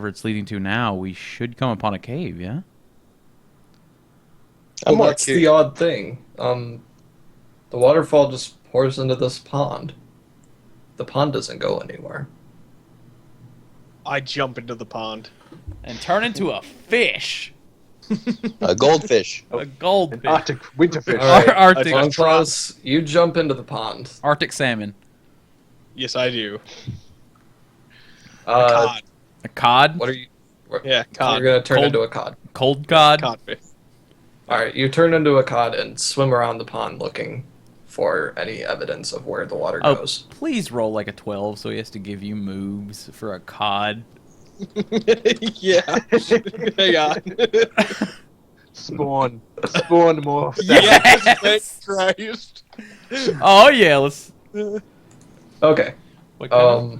whatever it's leading to now, we should come upon a cave, yeah? Well, that's the odd thing. The waterfall just pours into this pond. The pond doesn't go anywhere. I jump into the pond. And turn into a fish. A goldfish. A goldfish. An Arctic winterfish. All right, Arctic, Longclaws, you jump into the pond. Arctic salmon. Yes, I do. Uh, A cod? what are you? Yeah, cod. You're gonna turn Cold- into a cod. Cold cod? Codfish. All right, you turn into a cod and swim around the pond looking for any evidence of where the water Oh, goes. please roll like a 12 so he has to give you moves for a cod. Yeah. Hang on. Spawn more. Yes! Thanks, Christ. Oh, yeah, let's... Okay. What kind of-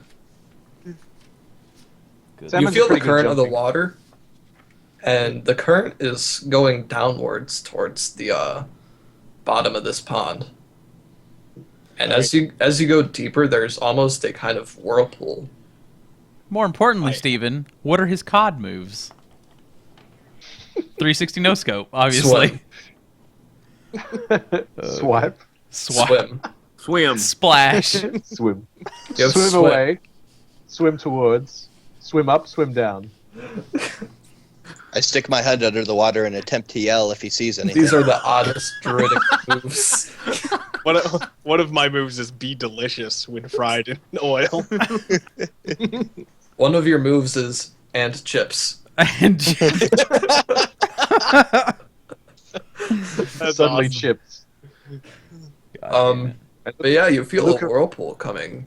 You Salmon's feel the pretty good current of the jumping. water, and the current is going downwards towards the bottom of this pond. And as you go deeper, there's almost a kind of whirlpool. More importantly, Steven, what are his cod moves? 360 no scope, obviously. Swim. Swipe. Swim. Swim. Splash. Swim. You have Swim swim. away. Swim towards. Swim up, swim down. I stick my head under the water and attempt to yell if he sees anything. These are the oddest druidic moves. One of my moves is be delicious when fried in oil. One of your moves is and chips. And That's Suddenly awesome. chips. But yeah, you feel Look a at- whirlpool coming,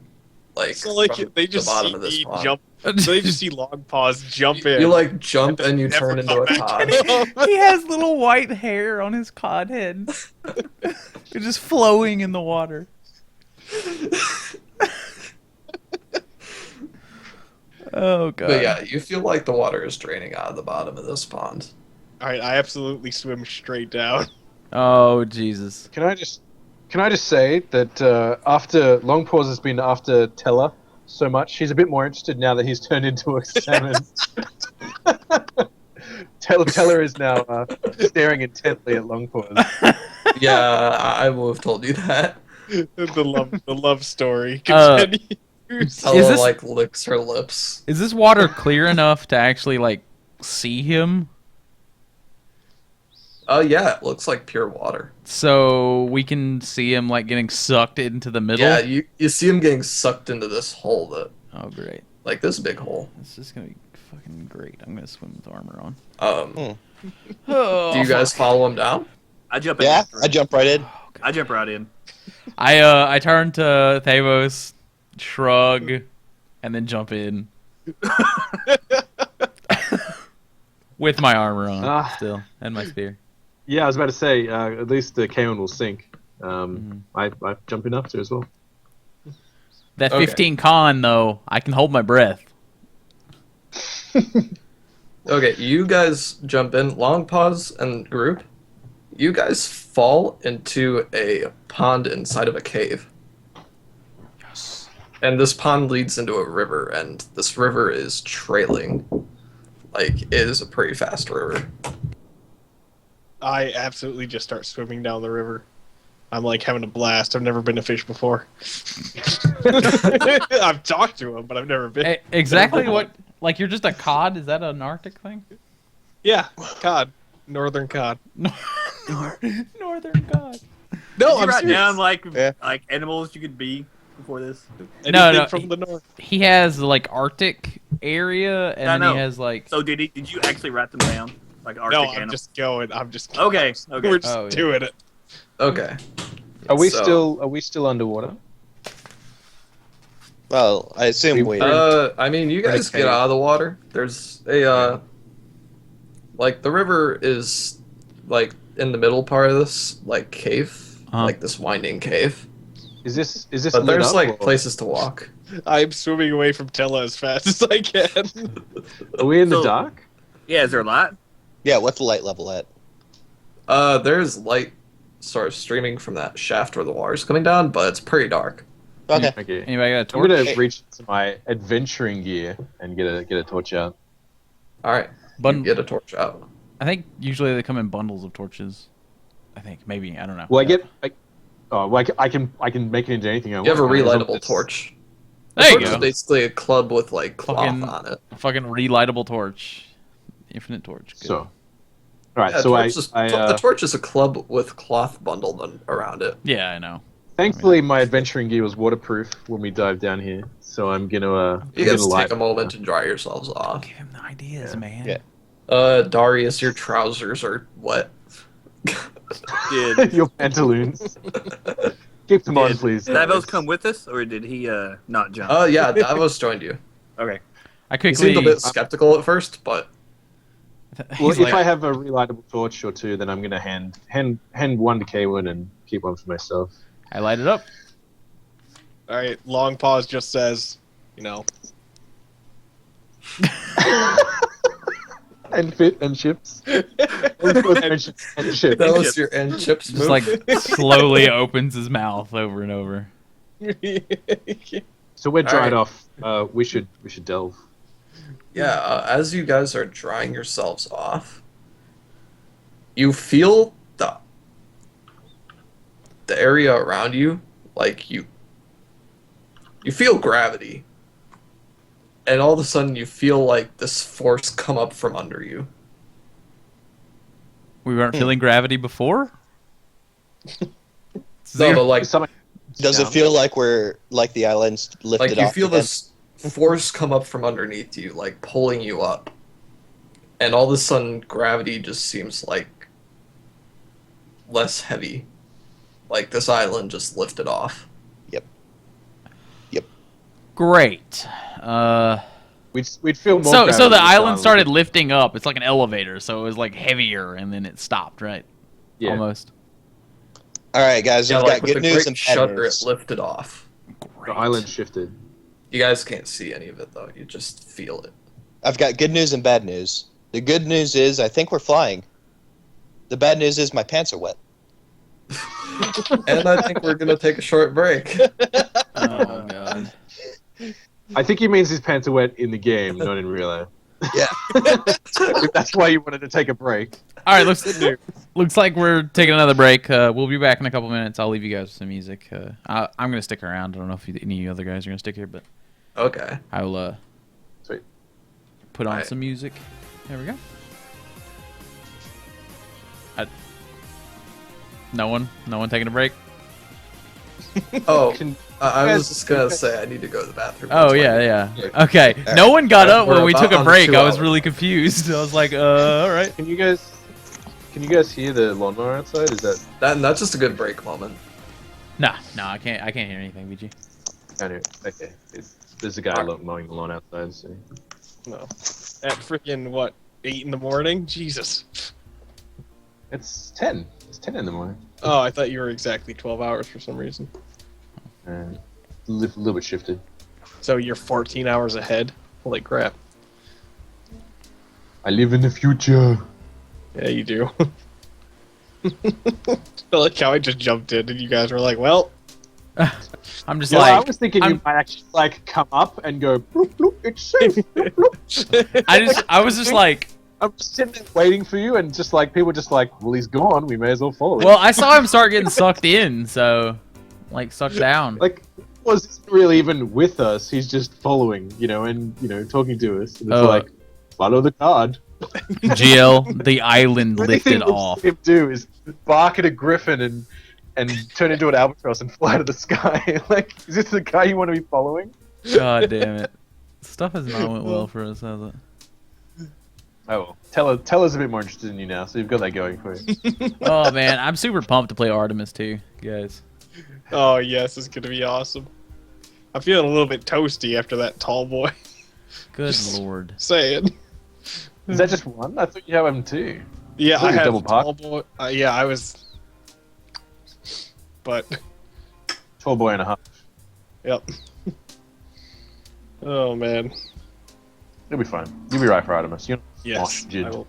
like, So like from they just the bottom see of this me pond. jump. So they just see long paws jump in. You like jump and you Never turn into come a back cod. in. he has little white hair on his cod head. It's just flowing in the water. Oh, God. But yeah, you feel like the water is draining out of the bottom of this pond. All right, I absolutely swim straight down. Oh, Jesus. Can I just say that after Long Pause has been after Teller so much, she's a bit more interested now that he's turned into a salmon. Teller is now staring intently at Long Pause. Yeah, I will have told you that. the love story Uh, continues. Ella this- like licks her lips. Is this water clear enough to actually, like, see him? Yeah, it looks like pure water. So we can see him, like, getting sucked into the middle? Yeah, you see him getting sucked into this hole that, Oh, great. like this big hole. This is gonna be fucking great. I'm gonna swim with armor on. Oh, Do you guys follow him down? I jump in. Yeah, after I him. jump right in. I jump right in. I turn to Thavos, shrug, and then jump in. With my armor on, Ah. still, and my spear. Yeah, I was about to say, at least the Kaon will sink. I jump in after as well. That Okay. 15 con, though, I can hold my breath. Okay, you guys jump in, long pause and group. You guys fall into a pond inside of a cave. Yes. And this pond leads into a river, and this river is trailing. Like, it is a pretty fast river. I absolutely just start swimming down the river. I'm like having a blast. I've never been a fish before. I've talked to him, but I've never been. Exactly what... Like, you're just a cod? Is that an Arctic thing? Yeah, cod, northern cod. Northern cod. No, Did you I'm write serious. down like Yeah. animals you could be before this? Anything no, from the north. He has, like, Arctic area, and I then know. he has, like... So did you actually write them down? Like Arctic No, I'm animals? just going. I'm just. Okay. We're just Oh, yeah. doing it. Okay. Are we So- still underwater? Well, I assume we. I mean, you guys Pretty get cave. out of the water. There's a, like, the river is, like, in the middle part of this, like, cave. Uh-huh. Like, this winding cave. Is this But lit there's, up, like, or- places to walk. I'm swimming away from Tella as fast as I can. Are we in the So- dark? Yeah, is there a light? Yeah, what's the light level at? There's light sort of streaming from that shaft where the water's coming down, but it's pretty dark. Okay. Okay. Anybody got a I'm torch? gonna reach into my adventuring gear and get a torch out. All right. You Bun- get a torch out. I think usually they come in bundles of torches. I think maybe I don't know. Well, I can make it into anything I want. You have a right? As long as relightable it's- torch. There The you torch is go. basically a club with like cloth Fucking- on it. A fucking relightable torch. Infinite torch. Good. So, all right. Yeah, So the torch is a club with cloth bundled around it. Yeah, I know. thankfully my adventuring gear was waterproof when we dive down here, so I'm gonna You I'm guys gonna take a moment to dry yourselves off. Give him the ideas, man. Yeah. Darius, your trousers are wet. Did your pantaloons. Keep them on, please. Davos come with us, or did he not jump? Yeah, Davos joined you. Okay. I He quickly. seemed a bit skeptical at first, but Well, he's if like, I have a relightable torch or two, then I'm gonna hand one to Kaywin and keep one for myself. I light it up. All right, long pause just says, you know, And fit and chips. and chips. that was your end chips Just move. like slowly opens his mouth over and over. So we're dried Alright. off. We should delve. Yeah, as you guys are drying yourselves off, you feel the area around you, like you feel gravity. And all of a sudden you feel like this force come up from under you. We weren't feeling gravity before. No, but like Does it feel like we're like the island's lifted you off? feel again? this force come up from underneath you, like pulling you up. And all of a sudden gravity just seems like less heavy. Like this island just lifted off. Great. We'd feel more. So gravity the if island started lifting up. It's like an elevator, so it was like heavier, and then it stopped, right? Yeah. Almost. All right, guys, Yeah, we've like got with good the news great and bad shudder, news. it lifted off. Great. The island shifted. You guys can't see any of it though. You just feel it. I've got good news and bad news. The good news is I think we're flying. The bad news is my pants are wet. And I think we're gonna take a short break. Oh god. I think he means his pants are wet in the game, not in real life. Yeah. If that's why you wanted to take a break. All right, looks like we're taking another break. We'll be back in a couple minutes. I'll leave you guys with some music. I'm gonna stick around. I don't know if any other guys are gonna stick here, but Okay. I will Sweet. put on Alright. some music. There we go. No one taking a break. Oh, Can- I Yes, was just gonna yes. say I need to go to the bathroom. Oh That's why. yeah. Okay, no one got up We're when we took about a on break. 2 I was hours. really confused. I was like, all right. Can you guys hear the lawnmower outside? Is that That's just a good break moment. No, I can't hear anything, BG. kind of okay? There's a guy mowing the lawn outside. So. no. At freaking what, 8 in the morning? Jesus. It's 10. It's 10 in the morning. Oh, I thought you were exactly 12 hours for some reason. A little bit shifted. So you're 14 hours ahead? Holy crap. I live in the future. Yeah, you do. I like how I just jumped in and you guys were like, well, I'm just Yeah, I like, was thinking you I'm- might actually like come up and go. Bloop, bloop, it's safe. Bloop, bloop. I was just like, I'm just sitting there waiting for you, and just like people just like, well, he's gone. We may as well follow him. well, I saw him start getting sucked in, so like sucked down. Like, wasn't really even with us. He's just following, and talking to us. And it's Oh. like, follow the card. GL, the island The only lifted thing we've off. seen him do is bark at a griffin and turn into an albatross and fly to the sky. Like, is this the guy you want to be following? God damn it. Stuff has not went well for us, has it? Oh, well. Teller's a bit more interested in you now, so you've got that going for you. Oh man, I'm super pumped to play Artemis too, guys. oh yes, it's gonna be awesome. I'm feeling a little bit toasty after that tall boy. Good lord. Saying. Is that just one? I thought you have him too. Yeah, Is that I your had double a tall park? boy. Yeah, I was. But, Tall boy and a half. yep. Oh man. You'll be fine. You'll be right for Artemis. You're Yes. Smosh, Jid. I will.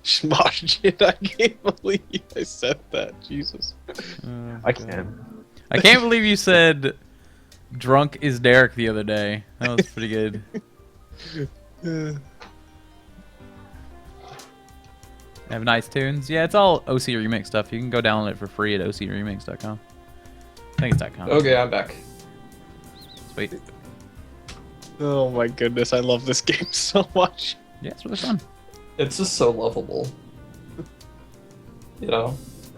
Smosh Jid. I can't believe I said that. Jesus. I can. I can't believe you said drunk is Derek the other day. That was pretty good. Have nice tunes. Yeah, it's all OC Remix stuff. You can go download it for free at ocremix.com. I think it's .com. Okay, I'm back. Sweet. Oh my goodness, I love this game so much. Yeah, it's really fun. It's just so lovable. You know,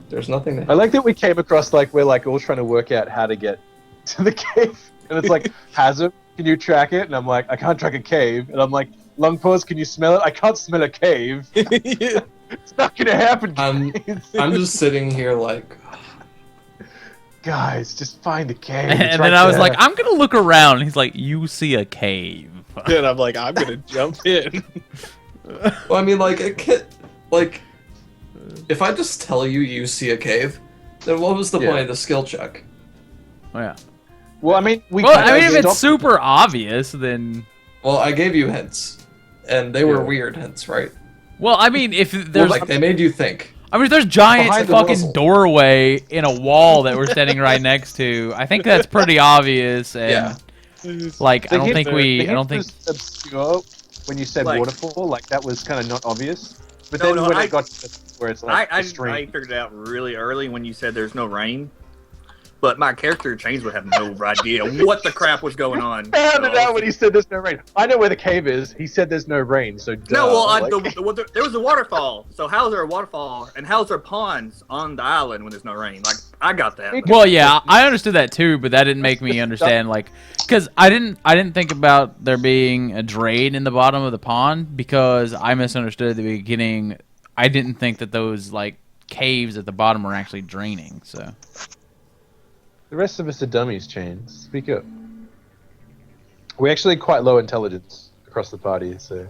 there's nothing I to... like that we came across like we're like all trying to work out how to get to the cave, and it's like Hazard, can you track it? And I'm like, I can't track a cave, and I'm like, Long pause, can you smell it? I can't smell a cave. It's not gonna happen. I'm just sitting here like, guys, just find a cave. And then I was like, I'm gonna look around. And he's like, you see a cave. Then I'm like, I'm gonna jump in. well, I mean, like a kid, like, if I just tell you you see a cave, then what was the point of the skill check? Oh yeah. Well, I mean, if it's super obvious, then. Well, I gave you hints, and they were weird hints, right? Well, I mean, if there's well, like they made you think. I mean, if there's giant Behind the fucking muzzle. doorway in a wall that we're standing right next to, I think that's pretty obvious. And Yeah. like, I don't hint- think the we. I hint don't think. was obscure when you said Like- waterfall, like that was kind of not obvious. But No, then no, when I- it got to where it's like I a stream, figured it out really early when you said there's no rain. But my character Chains would have no idea what the crap was going on. found it So- out when he said there's no rain. I know where the cave is. He said there's no rain, so No, well, like- there was a waterfall. So how is there a waterfall and how is there ponds on the island when there's no rain? Like I got that. but- Well, yeah, I understood that too, but that didn't make me understand, like, because I didn't think about there being a drain in the bottom of the pond because I misunderstood at the beginning. I didn't think that those like caves at the bottom were actually draining. So The rest of us are dummies, Chains. Speak up. We're actually quite low intelligence across the party, so...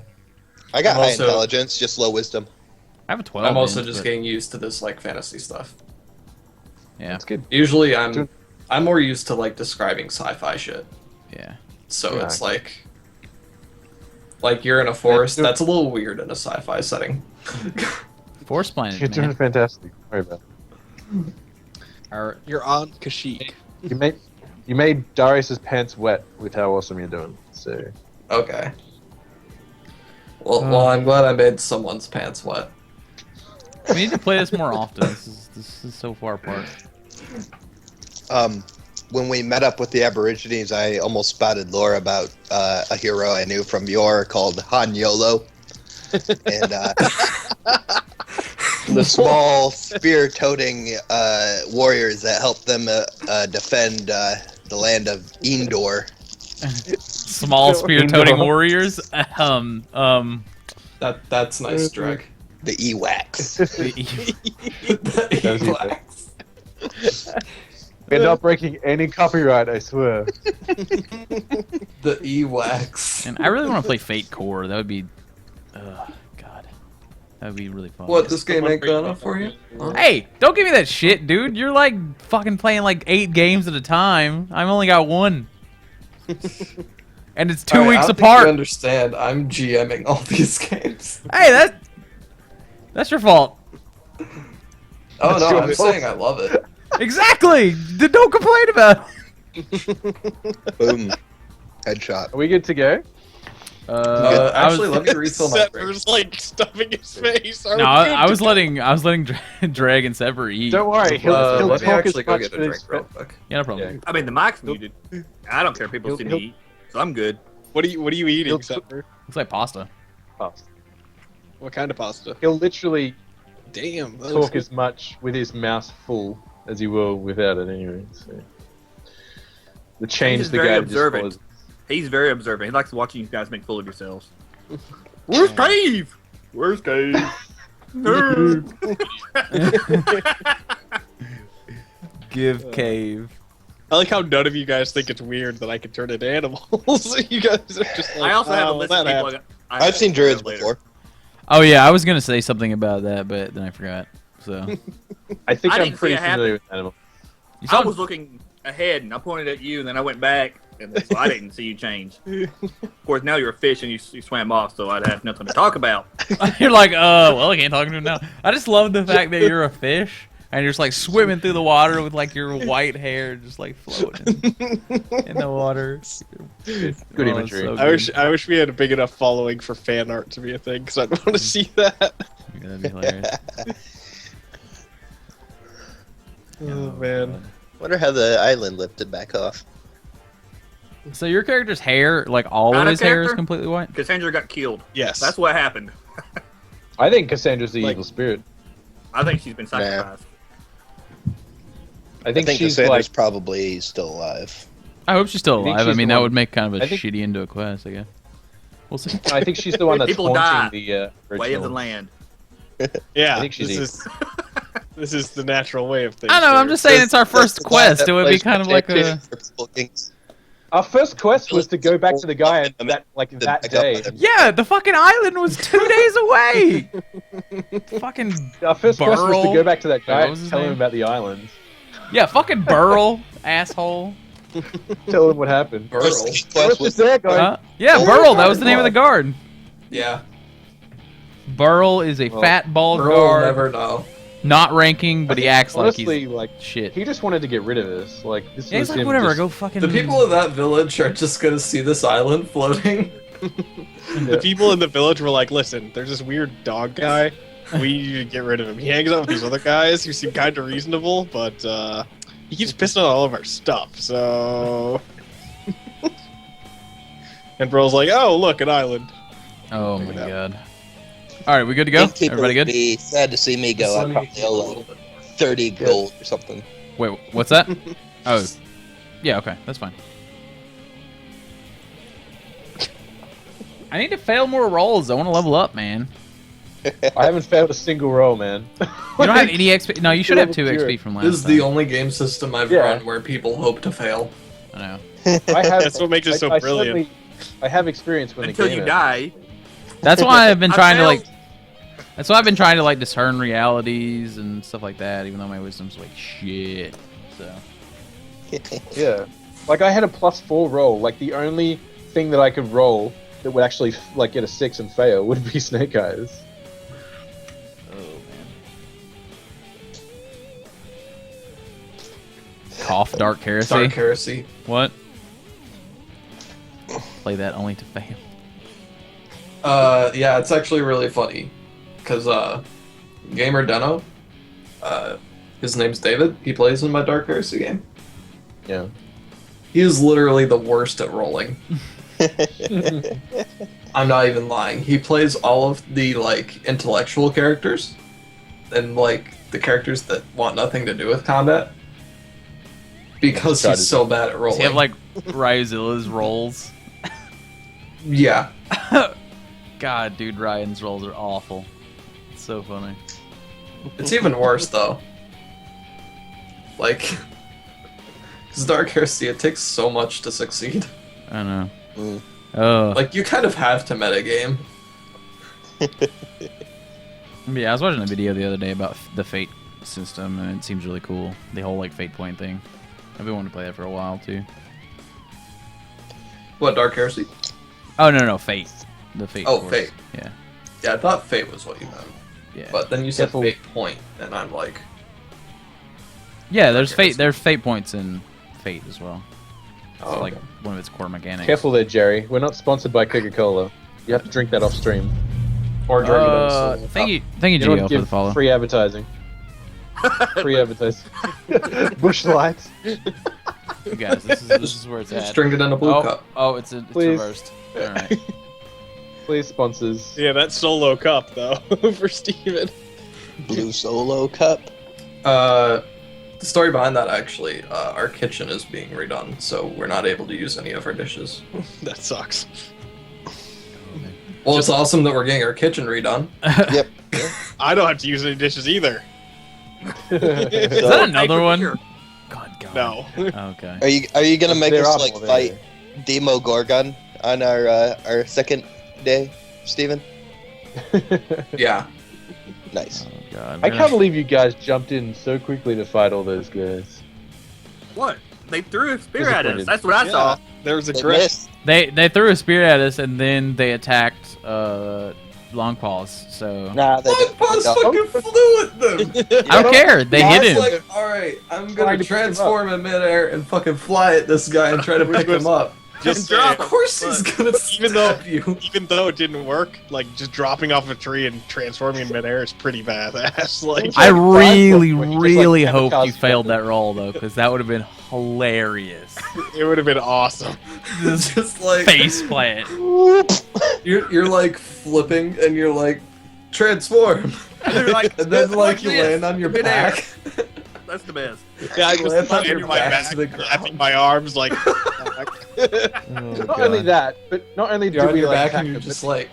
I got I'm high also- intelligence, just low wisdom. I have a 12. I'm also inch, just but- getting used to this like fantasy stuff. Yeah, That's good. Usually, I'm more used to like describing sci-fi shit. yeah. So Yeah. it's like you're in a forest. Yeah. That's a little weird in a sci-fi setting. Force planet, You're doing man. fantastic. Sorry about You're on Kashyyyk. that. You made Darius's pants wet with how awesome you're doing, so... Okay. Well, I'm glad I made someone's pants wet. We need to play this more often. This is so far apart. When we met up with the Aborigines, I almost spouted lore about a hero I knew from yore called Han Yolo. And the small spear-toting warriors that helped them defend the land of Endor. Small spear-toting No. warriors. That's nice, Dreg. The Ewax. The Ewax. We're not breaking any copyright, I swear. The Ewax. And I really want to play Fate Core. That would be, God, that would be really fun. What, this game ain't good enough for you? Huh? Hey, don't give me that shit, dude. You're like fucking playing like 8 games at a time. I've only got 1. And it's 2 Alright, weeks I don't think apart. you understand. I'm GMing all these games. Hey, that's your fault. Oh no, your I'm fault. saying I love it. Exactly. Don't complain about it. Boom. Headshot. Are we good to go? Actually, let me refill my drink. Setver's like stuffing his face. Are No, we I good was to letting Dreg and Setver eat. Don't worry, he'll Let me talk actually as go much get a as- drink real quick. Yeah, no problem. Yeah. I mean the mic's muted. I don't care. People see me eat, so I'm good. What are you eating, He'll- Setver? Looks like pasta. Pasta. What kind of pasta? He'll literally Damn. that looks talk good. as much with his mouth full as he will without it anyway. So. The change He's the very guy observant. just He's very observant. He likes watching you guys make fool of yourselves. Where's Cave? Where's Cave? Nerd. Give cave. I like how none of you guys think it's weird that I can turn into animals. You guys are just like, I also have a "Oh, list that of people. happened." I've seen druids before. Oh yeah, I was gonna say something about that, but then I forgot. So I think I I'm didn't see pretty it happen. familiar with animals. you I saw was looking ahead and I pointed at you and then I went back and so I didn't see you change. Of course, now you're a fish and you swam off, so I'd have nothing to talk about. You're like, well, I can't talk to him now. I just love the fact that you're a fish and you're just like swimming through the water with like your white hair just like floating in the water. Good Oh, imagery. it's so I wish we had a big enough following for fan art to be a thing because I'd want to see that. That'd be hilarious. Oh man. Wonder how the island lifted back off. So your character's hair, like all Not of a his hair, is character? completely white. Cassandra got killed. Yes. That's what happened. I think Cassandra's the Like- evil spirit. I think she's been sacrificed. I think she's Cassandra's like. probably still alive. I hope she's still You think alive. I she's mean, the that one- would make kind of a I think- shitty end to a quest, I guess. We'll see. I think she's the one that's People die. haunting the original. Way of the land. Yeah. I think she's this is the natural way of things. I know. I'm here. just saying it's our first quest. It would be kind of like a. Our first quest was to go back to the guy and that day. Yeah, the fucking island was 2 days away. Fucking Our first quest was to Burl. go back to that guy What and was his tell him name? about the island. yeah, fucking Burl, asshole. Tell him what happened. Burl. I was just there going, Huh? Yeah, Burl. That was the name of the guard. Yeah. Burl is a Well, fat bald Burl will guard, never know. not ranking, but he acts honestly, like he's shit. he just wanted to get rid of us. Like, this Yeah, was he's like, him whatever, just- go fucking. The people of that village are just gonna see this island floating. The people in the village were like, "Listen, there's this weird dog guy. We need to get rid of him. He hangs out with these other guys who seem kind of reasonable, but he keeps pissing on all of our stuff. So." And Bro's like, "Oh, look, an island." Oh Check my it out. god. All right, we good to go? People Everybody would good? be sad to see me go. So I you probably keep a owe little like bit more. 30 gold or something. Wait, what's that? Oh, yeah. Okay, that's fine. I need to fail more rolls. I want to level up, man. I haven't failed a single roll, man. You don't have any XP. No, you should have 2 Level XP from last This is time. the only game system I've Yeah. run where people hope to fail. I know. I have, That's what makes it so brilliant. certainly- I have experience when Until the game you ends. die. That's why I've been I trying to failed. like. That's why I've been trying to like discern realities and stuff like that. Even though my wisdom's like shit. So. Yeah. Like, I had a +4 roll. Like, the only thing that I could roll that would actually, like, get a 6 and fail would be Snake Eyes. Oh man. Cough, dark heresy. Dark Heresy. What? Play that only to fail. Yeah, it's actually really funny. Because, Gamer Deno, his name's David. He plays in my Dark Heresy game. Yeah. He is literally the worst at rolling. I'm not even lying. He plays all of the, like, intellectual characters. And, like, the characters that want nothing to do with combat. Because he's so bad at Does rolling. he have like Ryozilla's rolls? Yeah. God, dude, Ryan's rolls are awful. It's so funny. It's even worse, though. Like, because Dark Heresy, it takes so much to succeed. I know. Mm. Oh, Like, you kind of have to metagame. yeah. I was watching a video the other day about the Fate system, and it seems really cool. The whole like Fate point thing. I've been wanting to play that for a while too. What, Dark Heresy? Oh no, Fate. The Fate. Oh, course. Fate. Yeah, Yeah, I thought Fate was what you meant. yeah. But then you said Careful. Fate Point, and I'm like, yeah, there's Okay, Fate. There's Fate points in Fate as well. It's oh, like okay. one of its core mechanics. Careful there, Jerry. We're not sponsored by Coca-Cola. You have to drink that off stream. Or Dragon Thank you, You GL, don't for the give follow. free advertising. Free advertising. Bush lights. You guys, this is where it's at. Just drink it in a blue cup. Oh, it's Please. reversed. All right. Please, sponsors. Yeah, that solo cup though for Steven. Blue Solo Cup. The story behind that, actually, our kitchen is being redone, so we're not able to use any of our dishes. That sucks. Well, it's awesome that we're getting our kitchen redone. Yep. I don't have to use any dishes either. Is that another Hey, one? here. God. No. Okay. Are you gonna make There us are like more there. fight Demo Gorgon on our second day, Steven? Yeah. Nice. Oh God. I can't believe you guys jumped in so quickly to fight all those guys. What? They threw a spear at us. Disappointed. That's what I saw. There was a They grip. missed. They threw a spear at us and then they attacked Long Paws. So Nah, they Long Paws don't. fucking flew at them! I don't care. They I hit was him. like, alright, I'm Trying gonna to pick him transform in midair and fucking fly at this guy and try to pick him up. Just drop saying. Of course he's gonna Even though- stab you. Even though it didn't work, like just dropping off a tree and transforming in midair is pretty badass. Like I like really, Five Foot, where he just, really like, hoped you sabotaged failed weapons. that roll though, because that would have been hilarious. it would have been awesome. It's just like Face plant. you're like flipping and you're like transform. And they're like, And then like you this, land on your midair. back. That's the best. Yeah, I Land just on landed your my back back, to the flapping ground. my arms like. Not only that, but not only You're did on we your like back attack and you're them, just but like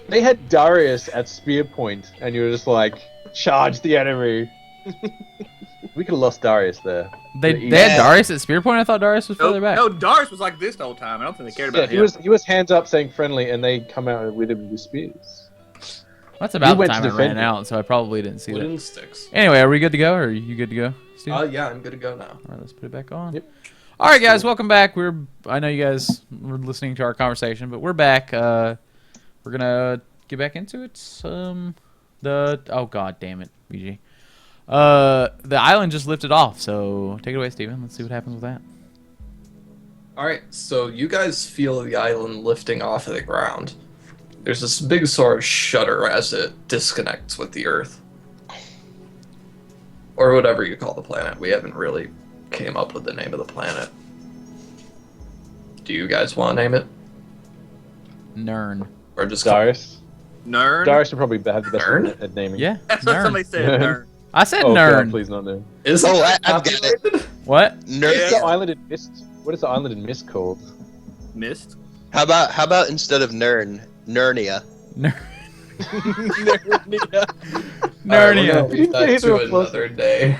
they had Darius at spear point, and you were just like, charge the enemy. We could have lost Darius there. They Yeah. had Darius at spear point. I thought Darius was further back. No, Darius was like this the whole time. I don't think they cared Yeah, about he him. was hands up saying friendly, and they come out with him with spears. That's about the went time to I ran defend him. out, so I probably didn't see that. wooden sticks. Anyway, are we good to go? Or are you good to go, Steve? Yeah, I'm good to go now. All right, let's put it back on. Yep. All right, guys, welcome back. I know you guys were listening to our conversation, but we're back. We're gonna get back into it. Oh god damn it, VG. The island just lifted off, so take it away, Steven. Let's see what happens with that. Alright, so you guys feel the island lifting off of the ground. There's this big sort of shudder as it disconnects with the Earth. Or whatever you call the planet. We haven't really came up with the name of the planet. Do you guys want to name it? Nern. Or just call Darius. Nerd. Darius would probably have the best Nern? at naming. Yeah, That's what Nern. somebody said. Nerd. I said Oh Nern. God, please not Nern. Is Oh, it I've got it. copyrighted? What? What Nerd. is the island in Mist? What is the island in Mist called? Missed. How about instead of Nern, Nernia? Nern. Alright, Nernia. we're gonna leave that Either to of us. another day.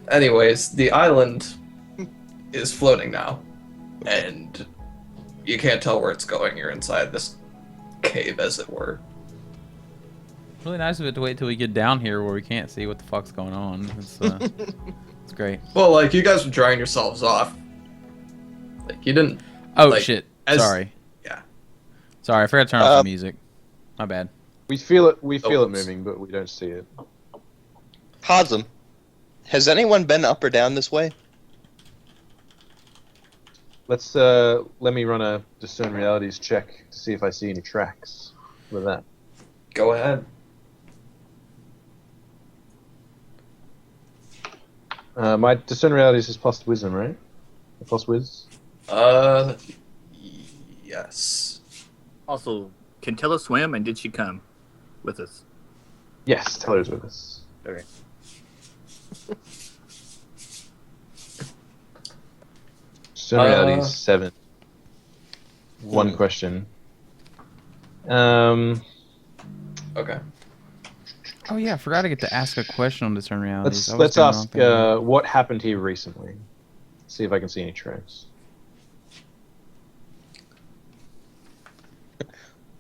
Anyways, the island is floating now, and you can't tell where it's going. You're inside this cave, as it were. Really nice of it to wait till we get down here where we can't see what the fuck's going on. It's great. Well, like, you guys were drying yourselves off. Like, you didn't... Oh Like, shit! as- Sorry. Yeah. Sorry, I forgot to turn off the music. My bad. We feel it. We feel it Oops. moving, but we don't see it. Hazem. Has anyone been up or down this way? Let's let me run a discern realities check to see if I see any tracks with that. Go ahead. My discern realities is plus wisdom, right? Plus wiz. Yes. Also, can Tella swim, and did she come with us? Yes, Teller's with us. Okay. Discern realities 7. One Hmm. question. Okay. Oh yeah, I forgot to get to ask a question on discern realities. Let's ask what happened here recently. See if I can see any tracks.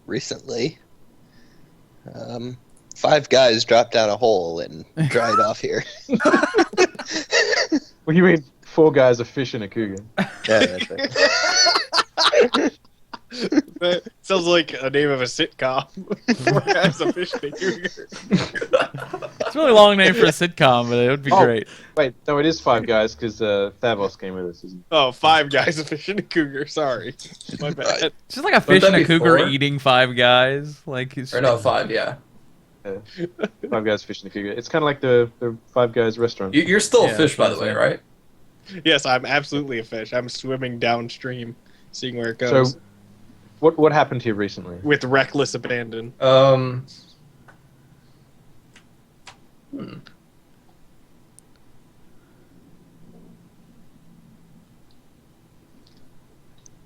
Recently, 5 guys dropped down a hole and dried off here. What do you mean? 4 guys, a fish, and a cougar. Yeah, that's right. That sounds like a name of a sitcom. 4 guys, a fish, and a cougar. It's a really long name for a sitcom, but it would be Oh. great. Wait, no, it is 5 guys because Thavos came with us, isn't Oh, 5 guys, a fish, and a cougar. Sorry, my bad. It's just like a fish that and a be cougar 4? eating 5 guys. Like he's Or no, 5, yeah. it? 5 guys, fish, and a cougar. It's kind of like the 5 guys restaurant. You're still Yeah, a fish, by that's the what way, I'm right? Yes, I'm absolutely a fish. I'm swimming downstream, seeing where it So, goes what happened here recently? with reckless abandon.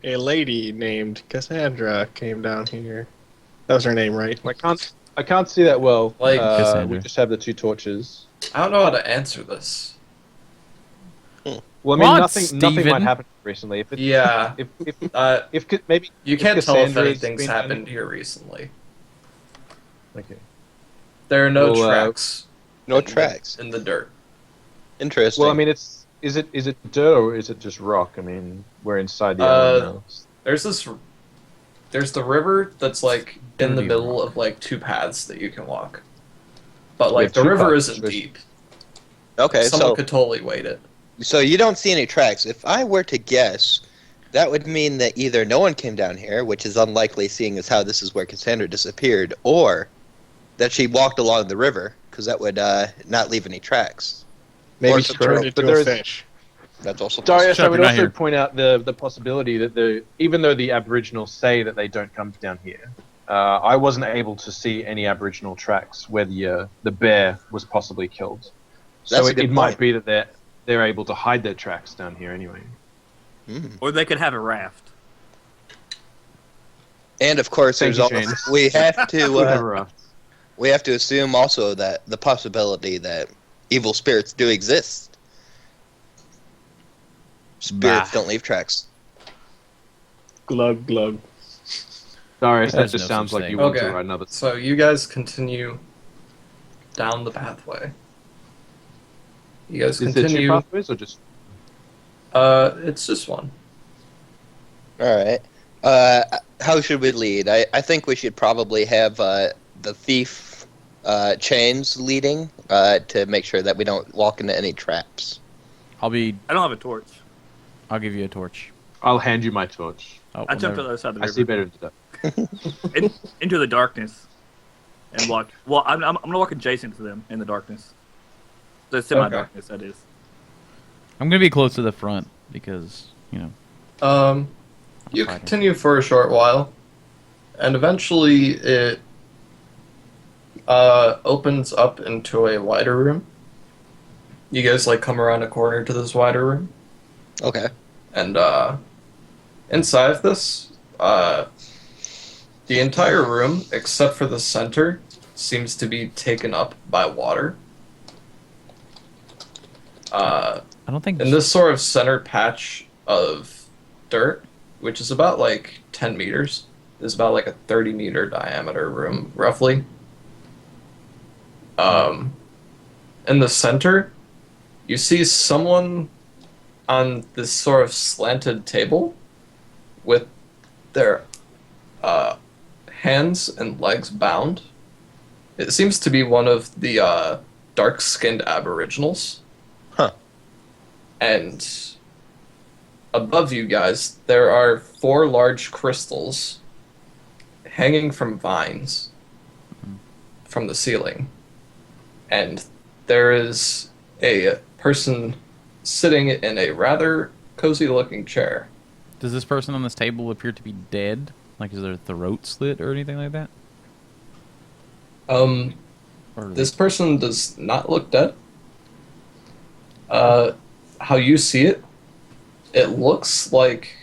A lady named Cassandra came down here. That was her name, right? I can't see that well. Like Cassandra. we just have the 2 torches. I don't know how to answer this. Well, I Come mean, on, nothing Steven. might happen recently. If it, Yeah. if maybe You if can't tell if Cassandra's anything's been- happened here recently. Okay. There are no Well, tracks. No in the- tracks. in the dirt. Interesting. Well, I mean, is it dirt or is it just rock? I mean, we're inside the Uh, island now. There's the river that's like in the Dirty middle rock. of like 2 paths that you can walk. But We like have the 2 river paths, isn't which- deep. okay, Someone so could totally wade it. So you don't see any tracks. If I were to guess, that would mean that either no one came down here, which is unlikely seeing as how this is where Cassandra disappeared, or that she walked along the river, because that would not leave any tracks. Maybe Or she some turned but into there a is- fish. That's also Darius, Shut I up, would you're not also here. point out the possibility that even though the Aboriginals say that they don't come down here, I wasn't able to see any Aboriginal tracks where the bear was possibly killed. So That's a it good might point. be that they're able to hide their tracks down here anyway. Or they could have a raft. And of course, Thank there's you, also, Shane. we have Whatever. to we have to assume also that the possibility that evil spirits do exist. Spirits Bah. don't leave tracks. Glug glug. Darius, that There's just no sounds such like you thing. want Okay. to write another. So you guys continue down the pathway. You guys Is there two continue. pathways or just? It's just one. All right. How should we lead? I think we should probably have the thief chains leading to make sure that we don't walk into any traps. I'll I don't have a torch. give you a torch. I'll hand you my torch. Oh, I well, jumped to never- the other side of the I river. see better in the dark. Into the darkness and walk. Well, I'm gonna walk adjacent to them in the darkness. The semi-darkness, that is. I'm gonna be close to the front because You fighting. continue for a short while, and eventually it opens up into a wider room. You guys come around a corner to this wider room, Okay. and inside of this, the entire room except for the center seems to be taken up by water. I don't think In this sort of center patch of dirt, which is about 10 meters, is about a 30-meter diameter room, roughly. In the center, you see someone on this sort of slanted table with their hands and legs bound. It seems to be one of the dark-skinned aboriginals. Huh. And above you guys, there are 4 large crystals hanging from vines from the ceiling. And there is a person sitting in a rather cozy-looking chair. Does this person on this table appear to be dead? Like, is their throat slit or anything like that? Or This person does not look dead. How you see it, it looks like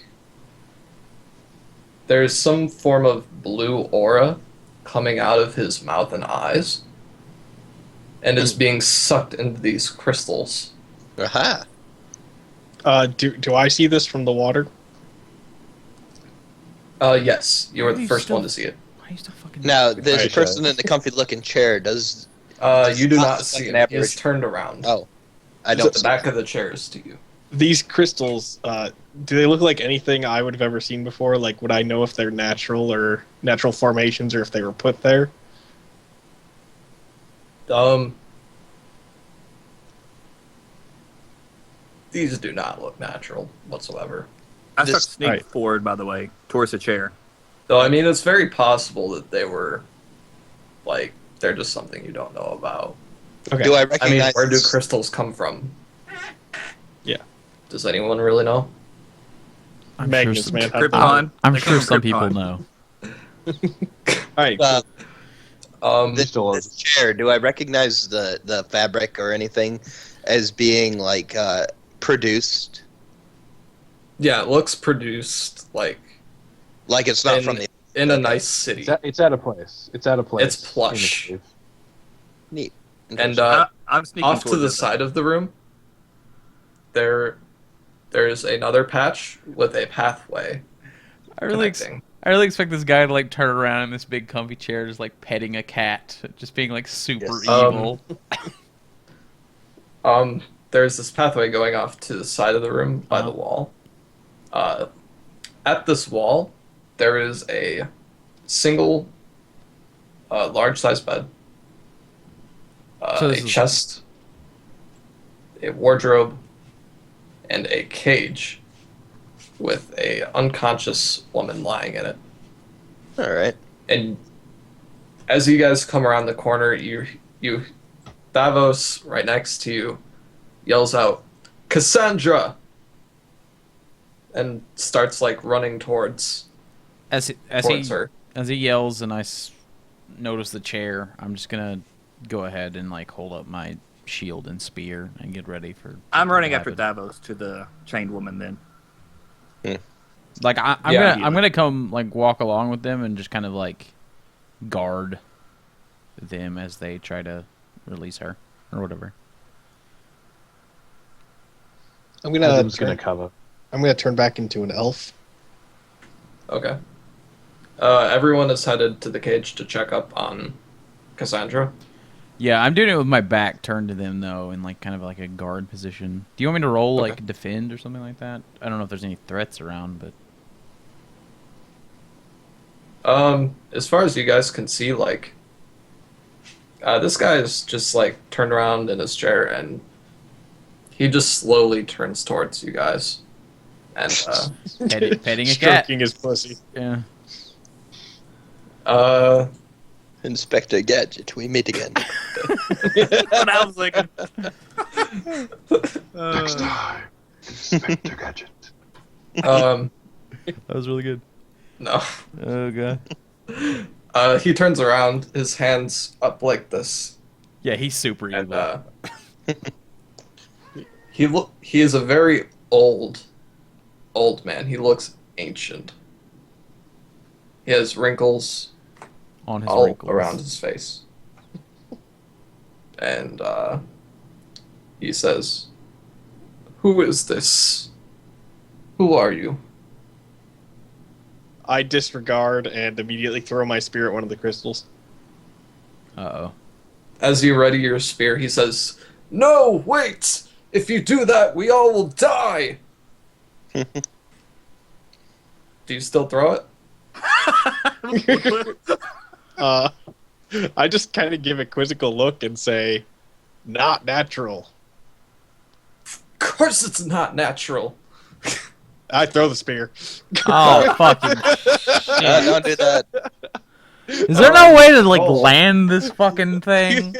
there's some form of blue aura coming out of his mouth and eyes, and is being sucked into these crystals. Aha. Do I see this from the water? Yes, you Why were are the you first still- one to see it. why are you still fucking? Now, this Right, person in the comfy-looking chair does. You do not not look see like him. an He is average- turned around. Oh, I He's don't. at the see back it. of the chairs to you. These crystals, do they look like anything I would have ever seen before? Like, would I know if they're natural or natural formations or if they were put there? These do not look natural whatsoever. I start This- to sneak Alright. forward, by the way, towards the chair. Though, I mean, it's very possible that they were, they're just something you don't know about. Okay. Do I I recognize? mean, where do this- crystals come from? Yeah. Does anyone really know? I'm Magnus, sure, man. Krypton. I'm They sure come from some people Krypton. know. All right. This, Still this chair. Do I recognize the fabric or anything as being produced? Yeah, it looks produced Like it's not In- from the in a nice city. It's at a place. It's at a place. It's plush. in the cave. neat. And I'm sneaking off to towards the it. side of the room, there's another patch with a pathway I really, connecting. I really expect this guy to turn around in this big comfy chair, just petting a cat, just being super Yes. evil. There's this pathway going off to the side of the room by the wall. At this wall, there is a single large-sized bed, So a this is- chest, a wardrobe, and a cage with a unconscious woman lying in it. All right. And as you guys come around the corner, you Davos right next to you yells out, "Cassandra!" and starts like running towards As her. he yells and I notice the chair, I'm just gonna go ahead and like hold up my shield and spear and get ready for. I'm running to after happen. Davos to the chained woman. Then Like I'm gonna come like walk along with them and just kind of like guard them as they try to release her or whatever. I'm gonna Adam's gonna cover. I'm gonna turn back into an elf. Okay. Everyone is headed to the cage to check up on Cassandra. Yeah, I'm doing it with my back turned to them though, in like kind of like a guard position. Do you want me to roll Okay. like defend or something like that? I don't know if there's any threats around, but As far as you guys can see, like, this guy is just like turned around in his chair and he just slowly turns towards you guys. And, petting a cat. Stroking his pussy. Yeah. Inspector Gadget, we meet again. what I was thinking. Next time, Inspector Gadget. um, That was really good. no. Oh god. He turns around, his hands up like this, Yeah, he's super and evil. he is a very old man. He looks ancient. He has wrinkles On his all wrinkles. around his face. And he says, "Who is this? Who are you?" I disregard and immediately throw my spear at one of the crystals. Uh-oh. As you ready your spear, he says, "No, wait! If you do that, we all will die!" Do you still throw it? I just kind of give a quizzical look and say, "Not natural." Of course it's not natural. I throw the spear. Oh, fucking Don't do that. Is there no way to like roll. land this fucking thing?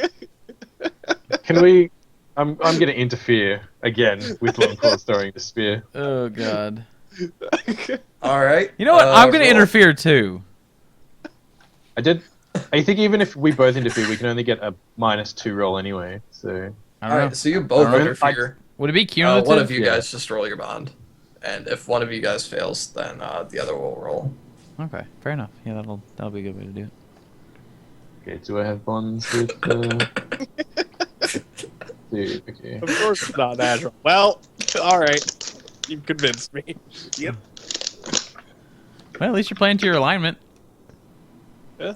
Can we? I'm gonna interfere again with Longclaw throwing the spear. Oh god. All right. You know what? I'm gonna roll. interfere too. I think even if we both interfere, we can only get a -2 roll anyway. So I don't All know. right, so you both I don't know. interfere. Would it be cumulative? One of you Yeah. guys just roll your bond, and if one of you guys fails, then the other will roll. Okay, fair enough. Yeah, that'll be a good way to do it. okay, do I have bonds with? Dude, okay. Of course it's not natural. Well, alright. You've convinced me. Yep. Well, at least you're playing to your alignment. Yeah.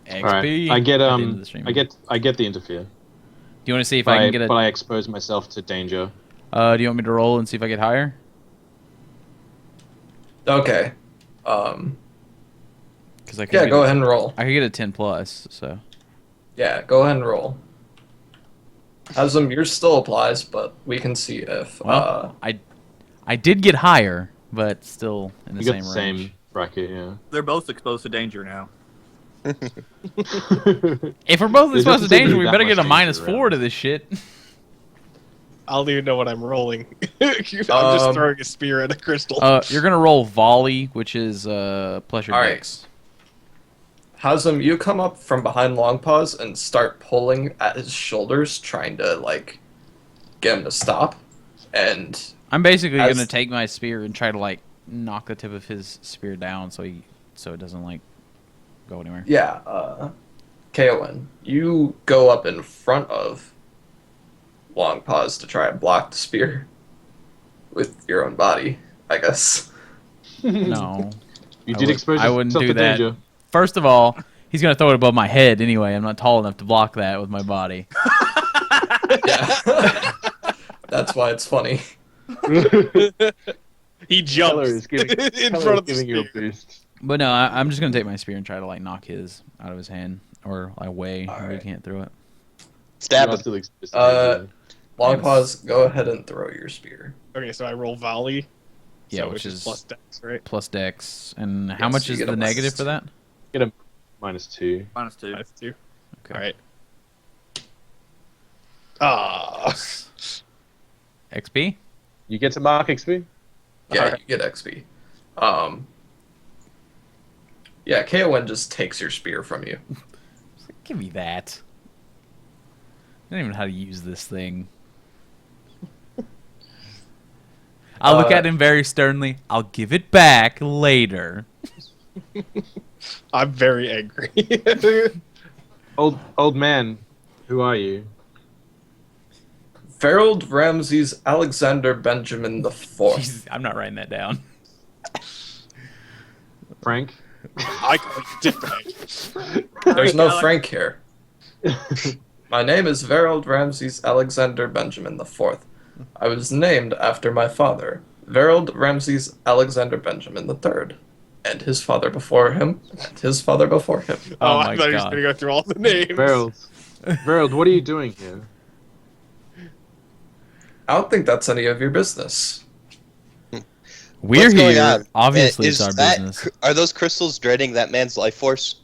XP. All right, I get at the end of the stream. I get the interfere. Do you want to see if I can get a? But I expose myself to danger. Do you want me to roll and see if I get higher? Okay. Because I can. Yeah, get go a- ahead and roll. I can get a 10 plus. So. Yeah, go ahead and roll. Hasm, yours still applies, but we can see if Well, I did get higher, but still in the You got same the range. same bracket, yeah. They're both exposed to danger now. If we're both It exposed to doesn't seem to danger, be we that better much get a danger -4 around. to this shit. I don't even know what I'm rolling. I'm just throwing a spear at a crystal. You're gonna roll volley, which is plus your All right. dex. Hasm, you come up from behind Longpaws and start pulling at his shoulders, trying to like get him to stop. And I'm basically as- gonna take my spear and try to like knock the tip of his spear down so it doesn't like go anywhere. yeah, Kaolin, you go up in front of Longpaws to try and block the spear with your own body, I guess. No. You I did would- expose I wouldn't yourself do to that. danger. First of all, he's gonna throw it above my head anyway. I'm not tall enough to block that with my body. Yeah. That's why it's funny. He Keller jumps is giving, in Keller front is of the giving you a spear. boost. But no, I'm just gonna take my spear and try to like knock his out of his hand or away where he Alright. can't throw it. Stab You are him. still exposed to danger. Longpaws, go ahead and throw your spear. Okay, so I roll volley. Yeah, so which is plus dex, right? plus dex. And how Yes, much you is get a the negative for minus that? Get a -2. -2. Minus 2. Okay. All right. Ah. XP? You get to mark XP. Yeah, Alright. you get XP. Yeah, KON just takes your spear from you. Give me that. I don't even know how to use this thing. I'll look at him very sternly. I'll give it back later. I'm very angry. Old man, who are you? Harold Ramses Alexander Benjamin the Fourth. Jesus, I'm not writing that down. Frank. I call you dickbag. There's no Alex. Frank here. My name is Harold Ramses Alexander Benjamin the Fourth. I was named after my father, Harold Ramses Alexander Benjamin the Third, and his father before him, and his father before him. Oh, my I thought he was God. going to go through all the names. Harold, what are you doing here? I don't think that's any of your business. We're What's going here. on? Obviously, Is it's our that- business. Are those crystals draining that man's life force?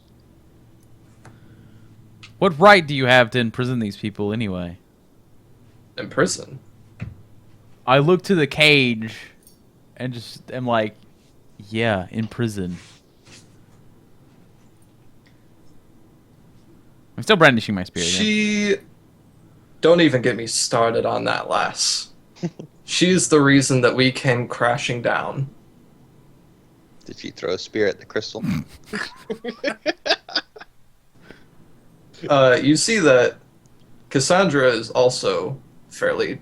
What right do you have to imprison these people anyway? In prison. I look to the cage and just am like, yeah, in prison. I'm still brandishing my spear. She... Don't even get me started on that lass. She's the reason that we came crashing down. Did she throw a spear at the crystal? You see that Cassandra is also fairly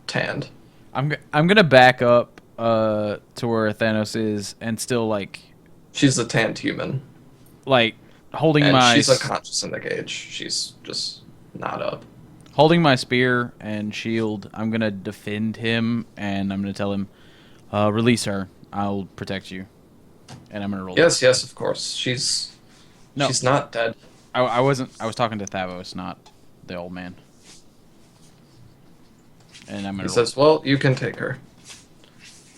tanned. I'm gonna back up to where Thanos is and still like She's a tanned human. holding And my she's unconscious in the cage. She's just not up. holding my spear and shield. I'm gonna defend him and I'm gonna tell him, release her. I'll protect you. And I'm gonna roll. Yes, yes, of course. She's not dead. I wasn't. I was talking to Thavos, not the old man. And I'm He gonna. says, "Well, you can take her.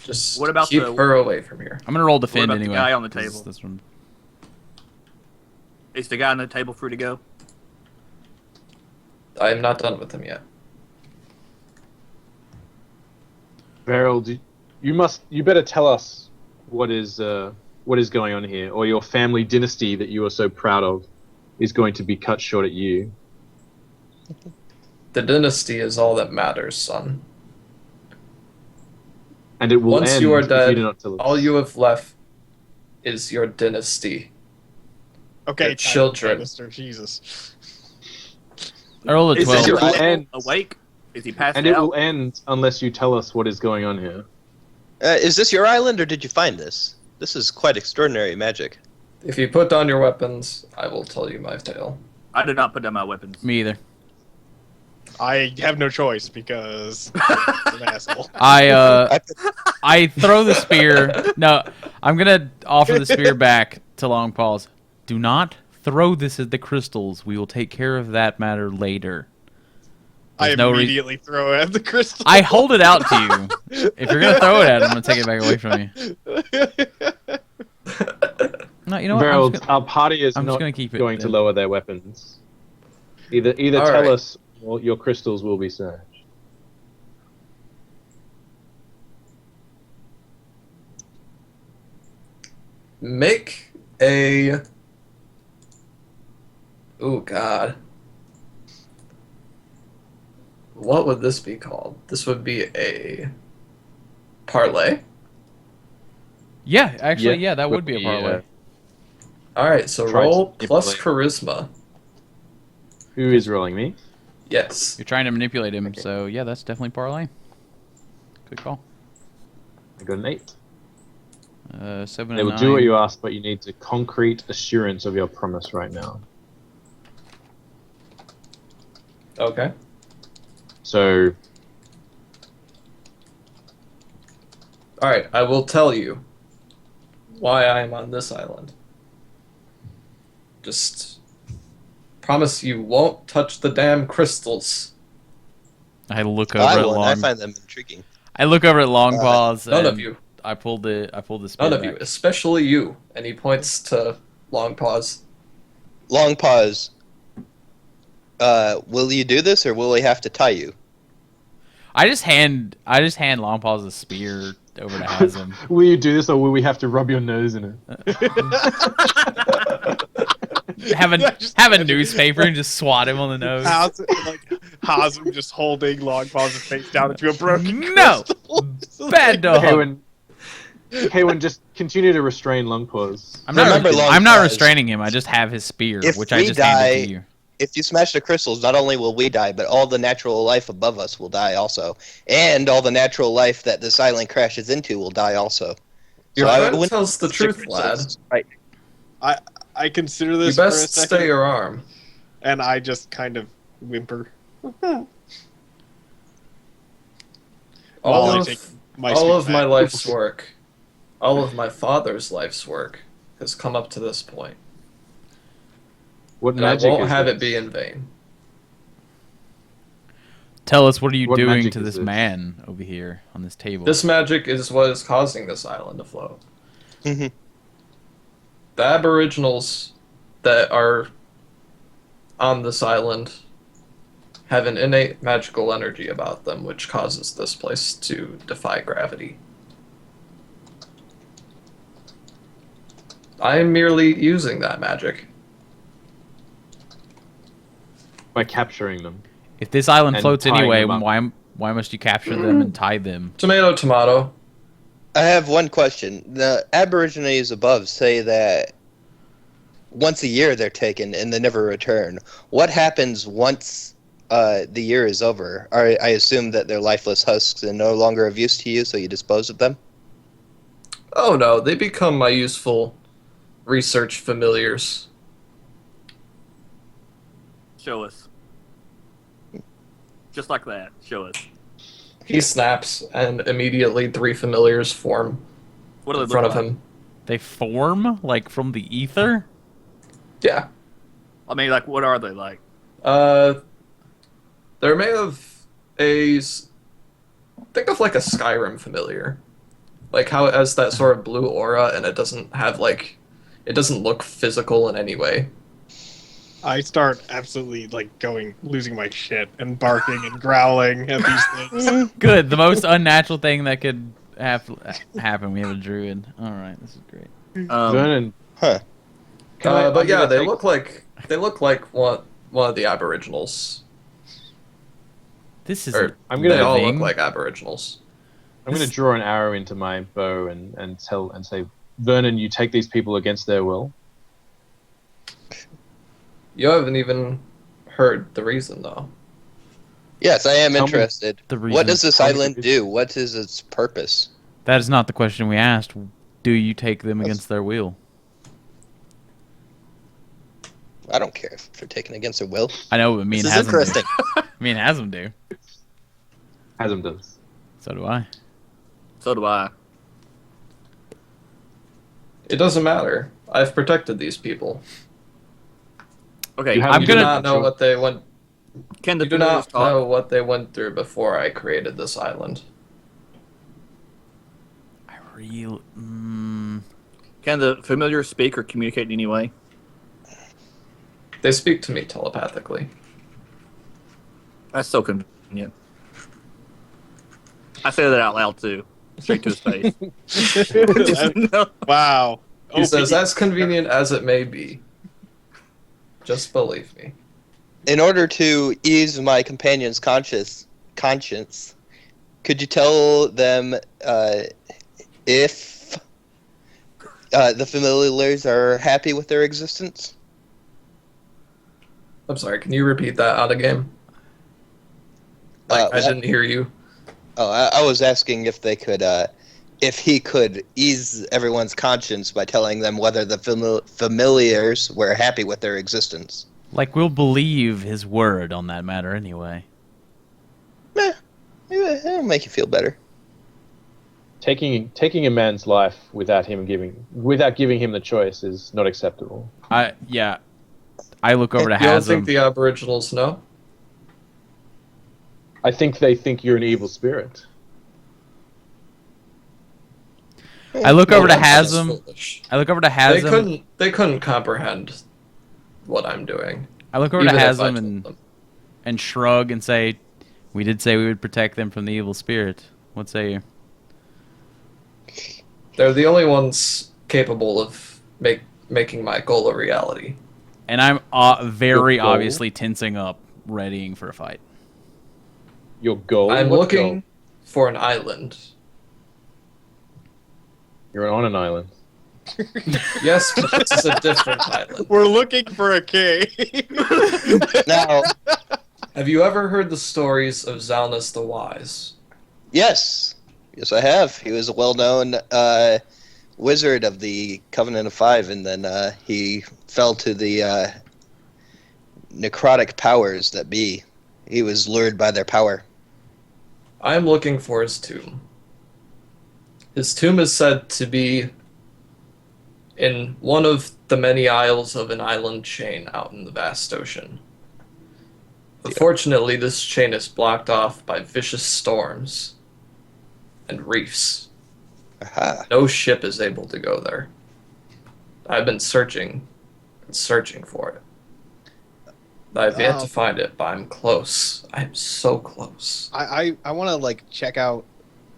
Just What about keep the- her away from here." I'm gonna roll defend about the anyway. guy on the 'cause table? This one. Is the guy on the table free to go? I am not done with him yet. Harold, you better tell us what is going on here, or your family dynasty that you are so proud of is going to be cut short at you. The dynasty is all that matters, son. And it will Once end you are if dead, you do not tell us. all you have left is your dynasty. Okay, Your children. Mr. Jesus. I rolled a Is it 12. your- It will end, Awake? Is he passed and it out? will end unless you tell us what is going on here. Is this your island, or did you find this? This is quite extraordinary magic. If you put down your weapons, I will tell you my tale. I did not put down my weapons. Me either. I have no choice because I'm an asshole. I throw the spear. No, I'm gonna offer the spear back to Long Paws. Do not throw this at the crystals. We will take care of that matter later. I There's no immediately throw it at the crystal. I hold it out to you. If you're gonna throw it at him, I'm gonna take it back away from you. No, you know what? Harold, our party is I'm just not gonna keep it going to then. lower their weapons. Either All tell right. us, or your crystals will be searched. Make a... Oh, God. What would this be called? This would be a... parlay? Yeah, actually, Yeah, that would be a parlay. Alright, so Try roll to plus manipulate. charisma. Who is rolling me? Yes. You're trying to manipulate him, Okay. so yeah, that's definitely parlay. Good call. I got an 8. 7 They and will 9. do what you ask, but you need the concrete assurance of your promise right now. Okay. So, Alright, I will tell you why I am on this island. Just promise you won't touch the damn crystals. I look over I at won't. I Long. find them intriguing. I look over at Long Paws. None and of you. I pulled the spear None of you, back. especially you. And he points to Long Paws. Long pause. Will you do this, or will we have to tie you? I just hand Long Paws a spear over to Hasm. Will you do this, or will we have to rub your nose in it? have a newspaper and just swat him on the nose. Hasm just holding Longpaw's face down into a broken No! crystal. Bad dog. Kaywin, just continue to restrain Lungpaws. I'm not Longpaws, restraining him. I just have his spear, if which I we just die- handed to you. If you smash the crystals, not only will we die, but all the natural life above us will die also. And all the natural life that this island crashes into will die also. Your So I friend wouldn't tells the stick truth, lad. crystals. Right. I consider You this for a best second, stay your arm. and I just kind of whimper. All While I of, take my all spear of my back. life's work, all of my father's life's work has come up to this point. What And I magic won't is have this? it be in vain. Tell us, what are you What doing magic to is this this? man over here on this table? This magic is what is causing this island to float. Mhm. The aboriginals that are on this island have an innate magical energy about them which causes this place to defy gravity. I am merely using that magic. By capturing them. If this island And floats tying anyway, them up. why must you capture them and tie them? Tomato, tomato. I have one question. The Aborigines above say that once a year they're taken and they never return. What happens once the year is over? I assume that they're lifeless husks and no longer of use to you, so you dispose of them? Oh no, they become my useful research familiars. Show us. Just like that. Show us. He snaps, and immediately 3 familiars form What do they in front look of like? him. They form like from the ether. Yeah. I mean, like, what are they like? They're made of think of like a Skyrim familiar. Like how it has that sort of blue aura and it doesn't have like, it doesn't look physical in any way. I start absolutely losing my shit and barking and growling at these things. Good, the most unnatural thing that could happen. We have a druid. All right, this is great. Vernon, Huh. But yeah, they take- look like one of the Aboriginals. This is. Or I'm gonna they all thing. look like Aboriginals. I'm going to draw an arrow into my bow and say, Vernon, you take these people against their will. You haven't even heard the reason though. Yes, I am Tell me interested. the What does reason. this island do? What is its purpose? That is not the question we asked. Do you take them against their will? I don't care if they're taken against their will. I know, but me This and is Hasm interesting. do. Me and Hasm do. Hasm does. So do I. So do I. It doesn't matter. I've protected these people. Okay, You have- I'm You gonna- do not know what they went. can the You do familiars not talk? know what they went through before I created this island. I really. Can the familiars speak or communicate in any way? They speak to me telepathically. That's so convenient. I say that out loud too, straight to his face. No. Wow. He says, OP. as convenient as it may be. Just believe me. In order to ease my companion's conscience, could you tell them if the familiars are happy with their existence? I'm sorry, can you repeat that out of game? I didn't hear you. I was asking if they could, if he could ease everyone's conscience by telling them whether the familiars were happy with their existence. Like, we'll believe his word on that matter anyway. It'll make you feel better. Taking a man's life without giving him the choice is not acceptable. I look over to You don't Hasm. think the Aboriginals know? I think they think you're an evil spirit. I look over to That's just Hasm. foolish. I look over to Hasm. They couldn't comprehend what I'm doing. I look over to even if I Hasm told them. and shrug and say, "We did say we would protect them from the evil spirit. What say you?" They're the only ones capable of making my goal a reality. And I'm very Your goal? obviously tensing up, readying for a fight. Your goal? I'm What looking goal? for an island. You're on an island. Yes, but this is a different island. We're looking for a cave. Now, Have you ever heard the stories of Zalnus the Wise? yes, yes, I have. He was a well-known wizard of the Covenant of Five, and then he fell to the necrotic powers that be. He was lured by their power. I am looking for his tomb. His tomb is said to be in one of the many isles of an island chain out in the vast ocean. Unfortunately, this chain is blocked off by vicious storms and reefs. Aha. No ship is able to go there. I've been searching and searching for it. I've yet to find it, but I'm close. I'm so close. I want to like check out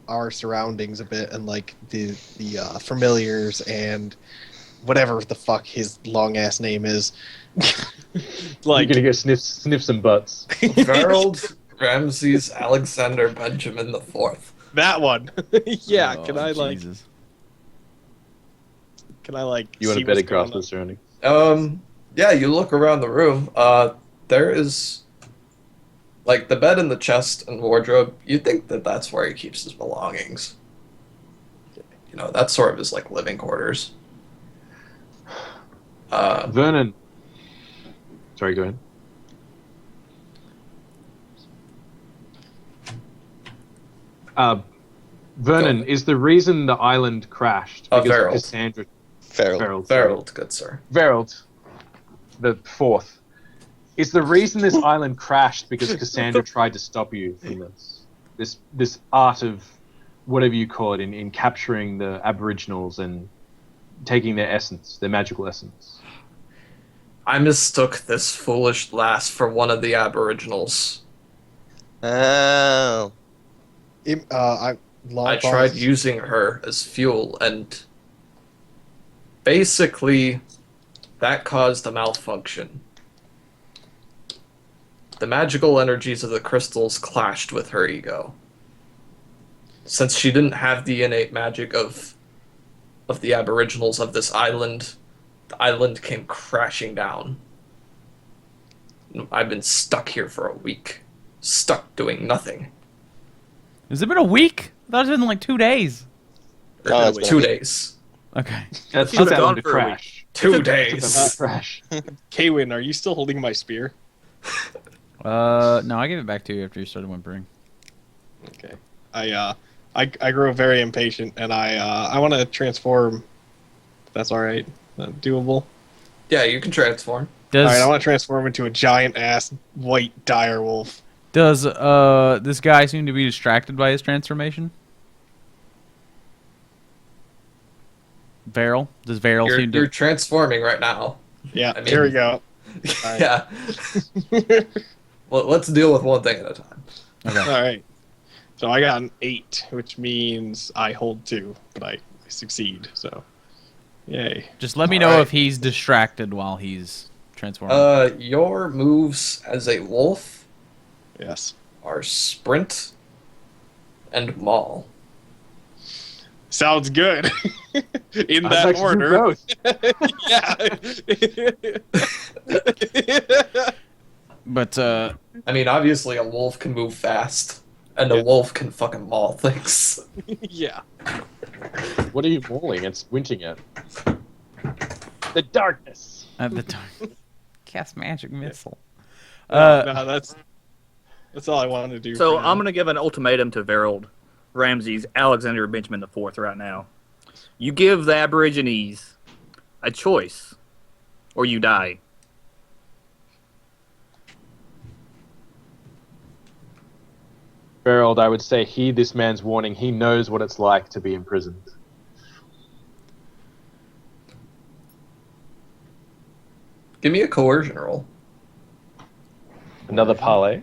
our surroundings a bit and like the familiars and whatever the fuck his long ass name is. You're gonna go sniff some butts. Harold Ramses Alexander Benjamin the Fourth. that one. Yeah, Oh, can I like Jesus. You want see a better what's going grasp of on? the surroundings? Yeah, you look around the room. There is like the bed and the chest and wardrobe. You'd think that that's where he keeps his belongings. You know, that's sort of his like living quarters. Vernon. Sorry, go ahead. Vernon, is the reason the island crashed because Verald. Cassandra... Feral. Harold, good sir. Verald, the fourth. Is the reason this island crashed because Cassandra tried to stop you from this art of whatever you call it in capturing the Aboriginals and taking their essence, their magical essence? I mistook this foolish lass for one of the Aboriginals. Oh. I tried using her as fuel, and basically, that caused a malfunction. The magical energies of the crystals clashed with her ego. Since she didn't have the innate magic of the Aboriginals of this island, the island came crashing down. I've been stuck here for a week. Stuck doing nothing. Has it been a week? I thought it had been like 2 days. No, it's been a 2 week. days. Okay. That She's took that gone one to for a week. crash. 2 Took days. that one to crash. Kaywin, are you still holding my spear? No, I gave it back to you after you started whimpering. Okay. I grow very impatient and I want to transform. If that's all right. Doable. Yeah, you can transform. Does All right, I want to transform into a giant ass white dire wolf. does this guy seem to be distracted by his transformation? Varel? Does Varel seem You're to? transforming right now. Yeah, I mean- here we go. Alright. Yeah. Well, let's deal with one thing at a time. Okay. All right. So I got an 8, which means I hold 2, but I succeed. So, yay. Just let me know Alright. if he's distracted while he's transforming. Your moves as a wolf Yes. are sprint and maul. Sounds good. In I'd that like to do order. both. Yeah. But I mean, obviously a wolf can move fast, and a Yeah. wolf can fucking maul things. Yeah. What are you mauling and squinting at? The darkness. at the time, cast magic missile. No, that's all I wanted to do. So for now. I'm going to give an ultimatum to Verald Ramses Alexander Benjamin IV right now. You give the Aborigines a choice, or you die. Gerald, I would say heed this man's warning. He knows what it's like to be imprisoned. Give me a coercion roll. Another parlay.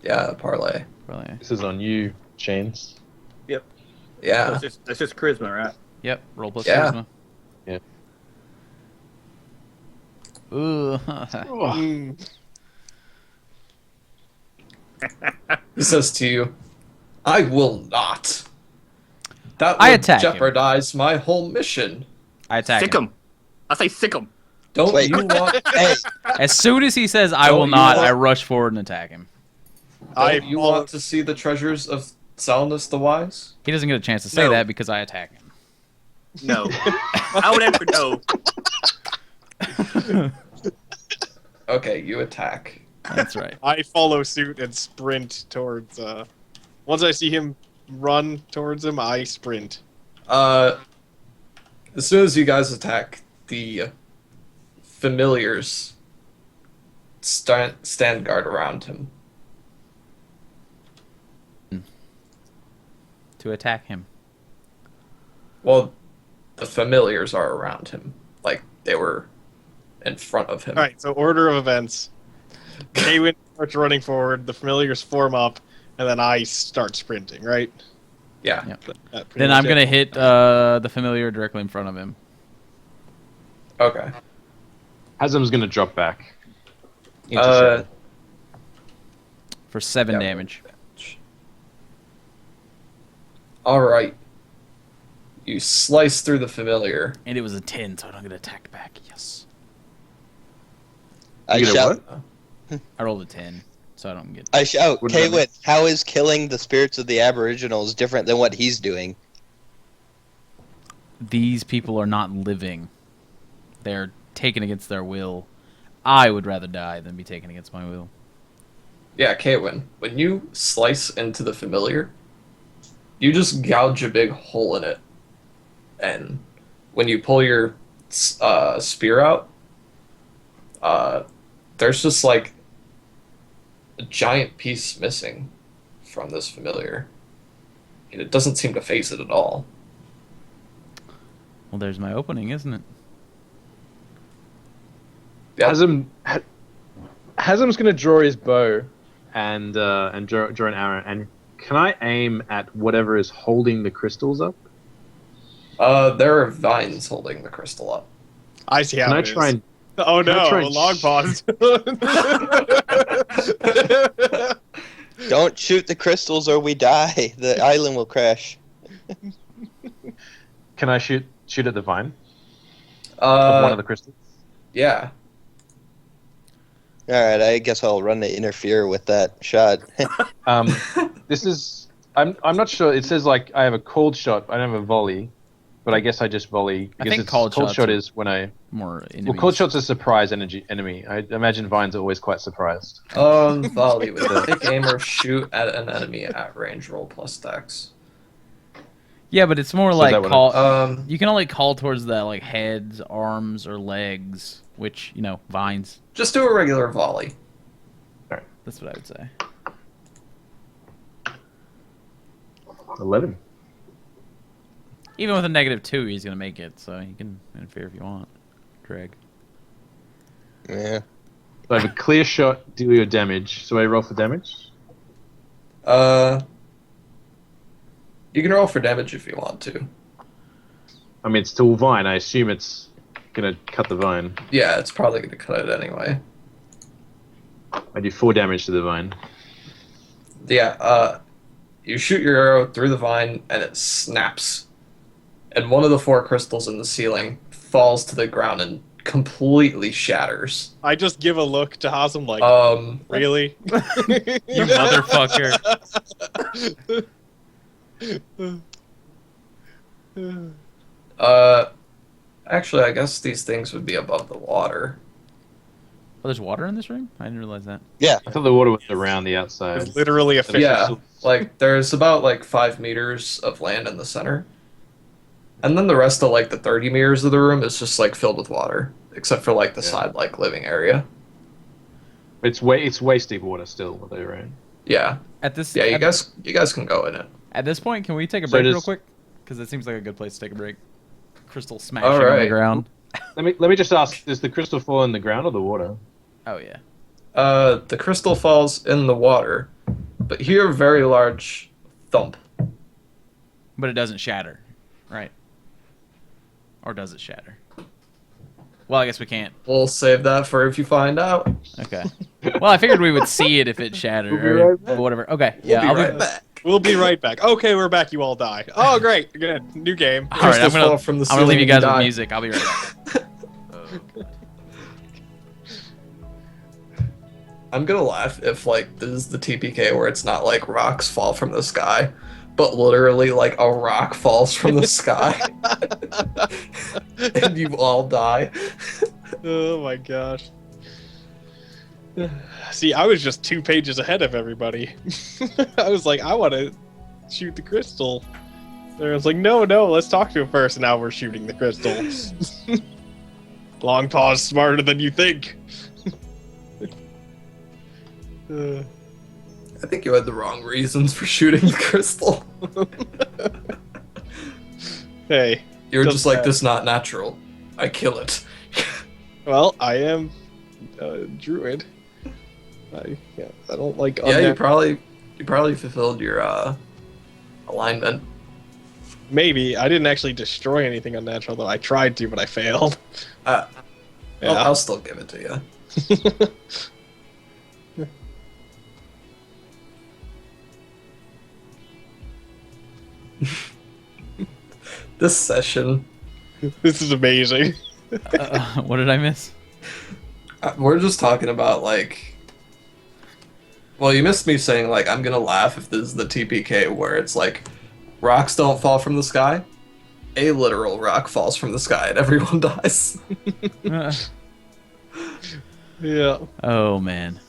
Yeah, parlay. Probably. This is on you, Chains. Yeah. That's just charisma, right? Yep. Roll plus Yeah. charisma. Yeah. Ooh. He says to you, I will not. That I would attack him. jeopardize my whole mission. I attack Sick him. him. I say sick him. Don't Wait. you want Hey, As soon as he says I Don't will you not, want- I rush forward and attack him. don't you want to see the treasures of Salnus the Wise? He doesn't get a chance to say No. that because I attack him. No. I would answer no. Okay, you attack. That's right. I follow suit and sprint towards. Once I see him run towards him, I sprint. As soon as you guys attack, the familiars stand guard around him. To attack him. Well, the familiars are around him. Like, they were in front of him. All right, so order of events. Kaywin starts running forward, the familiars form up, and then I start sprinting, right? Yeah. Yeah. That pretty Then much I'm it. gonna hit the familiar directly in front of him. Okay. Hazam's gonna drop back. Into Uh, shadow. For 7 Yeah. damage. Alright. You slice through the familiar. And it was a 10, so I don't get attacked back. Yes. I You get a shout. I rolled a 10, so I don't get. I shout. What does that mean? Kaywin, how is killing the spirits of the Aboriginals different than what he's doing? These people are not living. They're taken against their will. I would rather die than be taken against my will. Yeah, Kaywin, when you slice into the familiar, you just gouge a big hole in it. And when you pull your spear out, there's just like a giant piece missing from this familiar. And it doesn't seem to phase it at all. Well, there's my opening, isn't it? Yeah. Hazam's gonna draw his bow and draw an arrow. And can I aim at whatever is holding the crystals up? There are vines holding the crystal up. I see how Can I it try is. and Oh can I no, try a and log pause. Don't shoot the crystals or we die. The island will crash. can I shoot at the vine of one of the crystals? Yeah. All right, I guess I'll run to interfere with that shot. This is I'm not sure. It says like I have a cold shot. I don't have a volley, but I guess I just volley. I Because think it's, cold cold shots shot are- is when I More enemies. well, cold shot's a surprise enemy. I imagine vines are always quite surprised. Volley with a pick aim or shoot at an enemy at range. Roll plus dex. Yeah, but it's more So like that would- call. You can only call towards the like heads, arms, or legs, which vines. Just do a regular volley. That's what I would say. 11. Even with a -2, he's gonna make it, so you can interfere if you want. Dreg. Yeah. So I have a clear shot, deal your damage. So I roll for damage. You can roll for damage if you want to. I mean, it's still vine. I assume it's gonna cut the vine. Yeah, it's probably going to cut it anyway. I do 4 damage to the vine. Yeah, you shoot your arrow through the vine and it snaps. And one of the 4 crystals in the ceiling falls to the ground and completely shatters. I just give a look to Hazam like, really? You motherfucker. Actually, I guess these things would be above the water. Oh, there's water in this room? I didn't realize that. I thought the water was around the outside. It's literally a fish. Yeah, like there's about like 5 meters of land in the center. And then the rest of like the 30 meters of the room is just like filled with water, except for like the side like living area. It's waist deep water still, though, right? Yeah. At this, Yeah, you at, guys can go in it. at this point, can we take a So break does- real quick? Because it seems like a good place to take a break. Crystal smashing All on the right. ground. Let me just ask: does the crystal fall in the ground or the water? Oh yeah. The crystal falls in the water, but hear a very large thump. But it doesn't shatter, right? Or does it shatter? Well, I guess we can't. We'll save that for if you find out. Okay. Well, I figured we would see it if it shattered We'll be or right back. whatever. Okay. We'll Yeah, be I'll right be back. We'll be right back. Okay, we're back. You all die. Oh, great. Good. New game. All right, I'm Crystals fall gonna, from the I'm gonna leave ceiling you guys and with die. music. I'll be right back. I'm gonna laugh if like this is the TPK where it's not like rocks fall from the sky, but literally like a rock falls from the sky, and you all die. Oh my gosh. See, I was just 2 pages ahead of everybody. I was like, I want to shoot the crystal. There was like, no, let's talk to him first. And now we're shooting the crystal. Long pause, smarter than you think. I think you had the wrong reasons for shooting the crystal. Hey, You were Doesn't just like, matter. this is not natural. I kill it. well, I am a druid. I don't like. Yeah, you unnatural- probably fulfilled your alignment. Maybe I didn't actually destroy anything unnatural though. I tried to, but I failed. I'll Yeah. still give it to you. This session, This is amazing. What did I miss? we're just talking about like. Well, you missed me saying like I'm gonna laugh if this is the TPK where it's like rocks don't fall from the sky. A literal rock falls from the sky and everyone dies. Yeah. Oh man.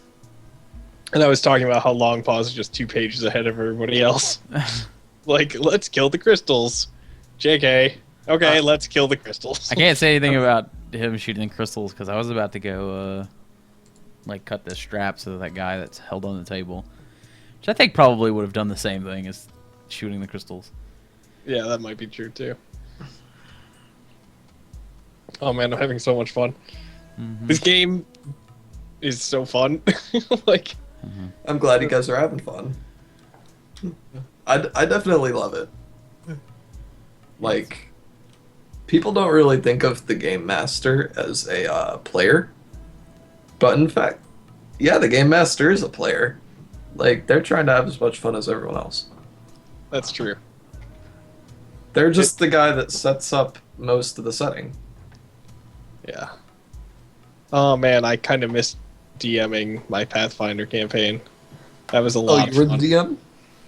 And I was talking about how Long Pause is just 2 pages ahead of everybody else. Like, let's kill the crystals. JK. Okay, let's kill the crystals. I can't say anything about him shooting the crystals because I was about to go like cut the strap so that guy that's held on the table, which I think probably would have done the same thing as shooting the crystals. Yeah, that might be true too. Oh man, I'm having so much fun. Mhm. This game is so fun. Like, I'm glad you guys are having fun. I definitely love it. Like, people don't really think of the game master as a player, but in fact, yeah, the game master is a player. Like, they're trying to have as much fun as everyone else. that's true. They're just the guy that sets up most of the setting. Yeah. Oh man, I kind of missed DMing my Pathfinder campaign. That was a Oh, lot you were of the fun. DM?